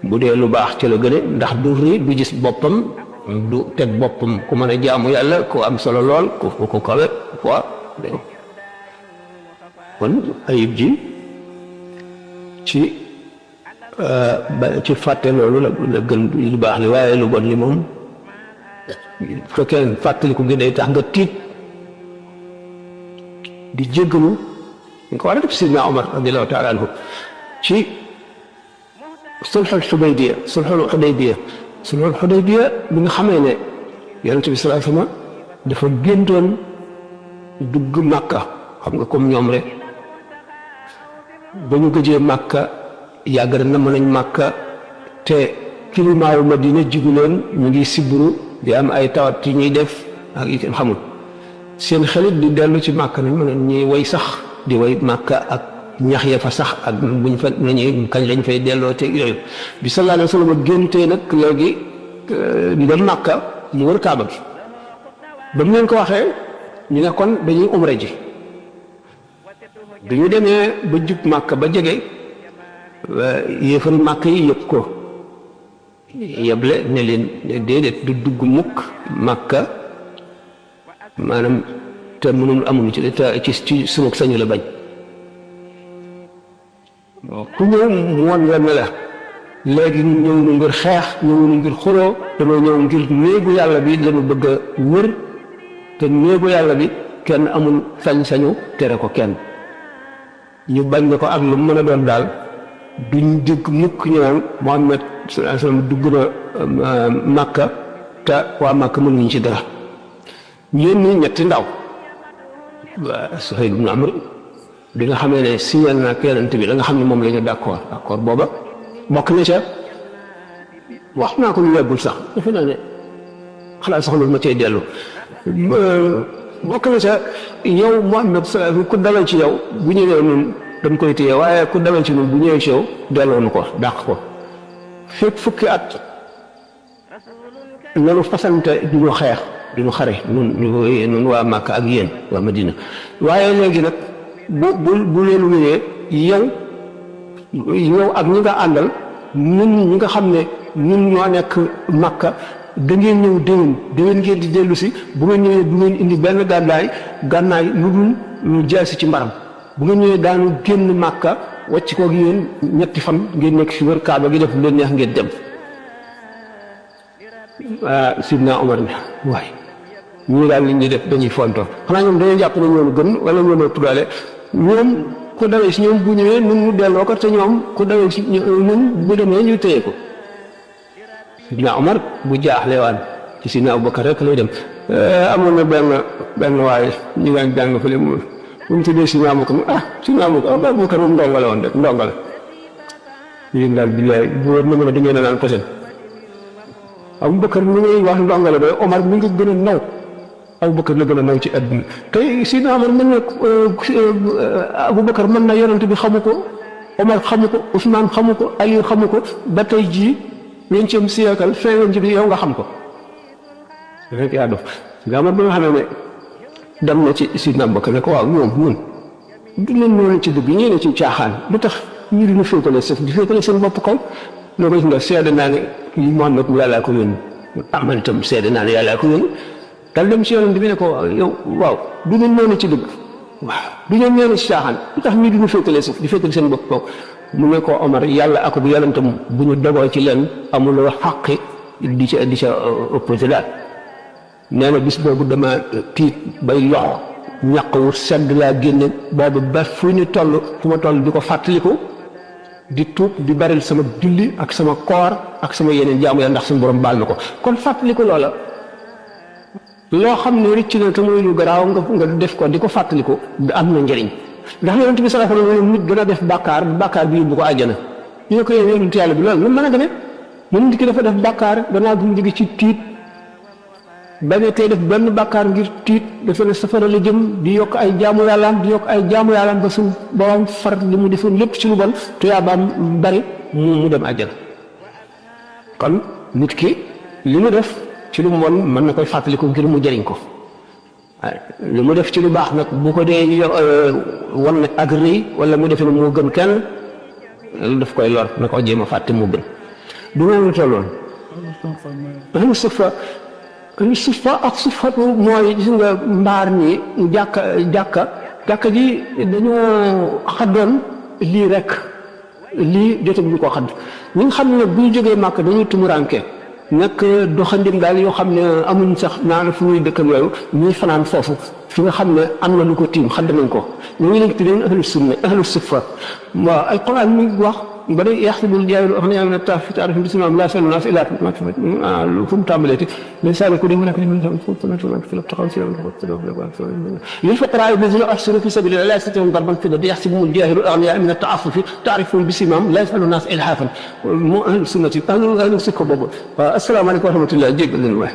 S1: bu dee lu baax ci la gëne ndax du ri du gis boppam du teg boppam ku mën a jaamu yàlla ku am solo lool ku kawe quoi kon ayib ji ci ci fàtte loolu la gën lu baax li waaye lu bon li moom fekkee fàttaliku gi day tax nga tiit di jéggalu nga ko war a def Sidna Omar radiallahu taala anhu ci sulxul Xudaybiya bi nga xamee ne yonent bi sallallahu alayhi wa sallam dafa géntoon dugg Màkka xam nga comme ñoom rek ba ñu gëjee Màkka yàgg na mën nañ Màkka te climat wu Madina jigu leen ñu ngi sibbiru di am ay tawat yi ñuy def ak yi kenn xamul seen xelit di dellu ci Màkka nañ mën ñuy way sax di way Màkka ak ñax ya fa sax ak buñ fa nañuy kañ lañ fay delloo te yooyu bi sallallahu alayhi wa sallam géntee nag léegi di dem Màkka mu wër Kaaba gi ba mu leen ko waxee ñu ne kon dañuy umra ji bi ñu demee ba jub Màkka ba jege yéefari Màkka yi yëpp ko yeble ne leen déedéet du dugg mukk Màkka maanaam te mënul amuñu ci ci sunu sañu la bañ ku ñëw mu won la ne la léegi ñëw nu ngir xeex ñëw nu ngir xuloo dañoo ñëw ngir néegu yàlla bi lañu bëgg a wër te néegu yàlla bi kenn amul sañ-sañu tere ko kenn ñu bañ ne ko ak lu mën a doon daal duñ dégg mukk ñu naan Muhammad sallallahu alayhi wa sallam dugg na Màkka te waa Màkka mënuñ ci dara yéen ñetti ndaw waa Suhayl ibn Amr bi nga xamee ne signal na ak yonent bi da nga xam ne moom la ñu d'accord booba bokk na ca wax naa ko lu yeggul sax defe naa ne xalaat sax loolu ma cay dellu bokk na ca yow Muhammad ku dalal ci yow bu ñëwee ñun dañ koy téye waaye ku dalal ci ñun bu ñëwee ci yow delloonu ko dàq ko fekk fukki at nanu fasante duñu xeex duñu xare nun waa Màkka ak yéen waa Madina waaye léegi nag bu leen wéyee yow ak ñi nga àndal ñun ñi nga xam ne ñun ñoo nekk Màkka da ngeen ñëw déwén ngeen di dellu si bu ngeen ñëwee du ngeen indi benn gànnaay lu dul ñu jaasi ci mbaram bu ngeen ñëwee daanu génn Màkka wàcc koog yéen ñetti fan ngeen nekk fi wër Kaaba gi def lu leen neex ngeen dem Sidna Omar ne waaye ñii daal li ñuy def dañuy fontoo xanaa ñoom dañuy jàpp ne ñoom gën wala ñoom a tuddaale ñoom ku dawee si ñoom bu ñëwee nun mu delloo ko te ñoom ku dawee si ñun bu demee ñu téye ko Sidna Omar bu jaaxle waan ci Sidna Abubakar rek lay dem amoon na benn waaye ñu daan jàng fële mu tuddee Sidna Abubakar Sidna Abubakar moom ndongo la woon rek ndongo la yéen daal billaay bu wóor na mën a di ngeen a naan posen Abubakar mi ngay wax ndongo la doy Omar mi ngi gën a naw Abubakar la gën a naw ci àdduna tey Sidna Omar mën na Abubakar mën na yonent bi xamu ko Omar xamu ko Ousmane xamu ko Ali xamu ko ba tey jii vingtième siècle fin vingtième yow nga xam ko rek yaa dof nga Omar ba nga xamee ne dem na ci Sidna Abubakar ne ko waaw ñun du leen noonu ci dëgg ñee ne ci caaxaan lu tax ñu dina féetale seen bopp kaw loolu gis nga seede naa ne Muhammad yàllaa ko yónni man itam seede naa ne yàllaa ko yónni dal dem ci yonent bi ne ko yow waaw du ñu noonu ci dëgg waaw du ñu noonu ci caaxaan lu tax ñu dina féetale seen bopp kaw mu ne ko Omar yàlla ak bu yonentam bu ñu dogoo ci leen amuloo xaqi di ca opposé daal nee na bis boobu dama tiit bay lox ñaq wu sedd laa génne boobu ba fu ma toll di ko fàttaliku di tuub di baril sama julli ak sama koor ak sama yeneen jaamu yàlla ndax suñu borom baal na ko kon fàttaliku loola loo xam ne rëcc na te muy lu garaaw nga def ko di ko fàttaliku am na njëriñ ndax yonent bi sallallahu alayhi wa sallam nit dana def bàkkaar bi yóbbu ko àjjana ñu ne ko yonent yàlla bi loolu lu mën a demee mun nit ki dafa def bàkkaar danaa bu jóge ci tiit bañ tey def benn bàkkaar ngir tiit dafa ne safara la jëm di yokk ay jaamu yàllaam ba suñ borom far li mu defoon lépp ci lu bon te yaa baam bari mu dem àjjana kon nit ki li mu def ci lu bon mën na koy fàttaliku ngir mu jëriñ ko li mu def ci lu baax nag bu ko dee wan ne ak rëy wala mu defe ne moo gën kenn lu daf koy lor na ko jéem a fàtte moo gën du noonu la tolloon sufa ak sufatu mooy gis nga mbaar mi jàkka ji dañoo xaddoon lii rek lii jotaguñu koo xam ñi nga xam ne bu ñu jógee màkk dañuy tumuranke nekk doxandim daal yoo xam ne amuñ sax naan fu ñuy dëkkam yooyu ñuy fanaan foofu fi nga xam ne am na lu ko tiim xadd nañ ko ñu ngi leen tuddee ahlu sunna ahlu suffa waaw alquran mi ngi wax ba day yaxsibul jaahilu aghniyaa mina at-ta'affufi ta'rifuhum bisimahum laa yas'aluuna naasa illaa lu fu mu tàmbaleeti lisaanan ko di mu nekk lil-fuqaraa'i allaziina uhsiru fii sabiilillaahi laa yastatii'uuna darban fil ardi yaxsibuhumul jaahilu aghniyaa mina at-ta'affufi ta'rifuhum bisimahum laa yas'aluuna naasa ilhaafan moo ahlu sunnati ahlu suffa boobu waaw asalaamaaleykum wa rahmatulah jéggal leen waay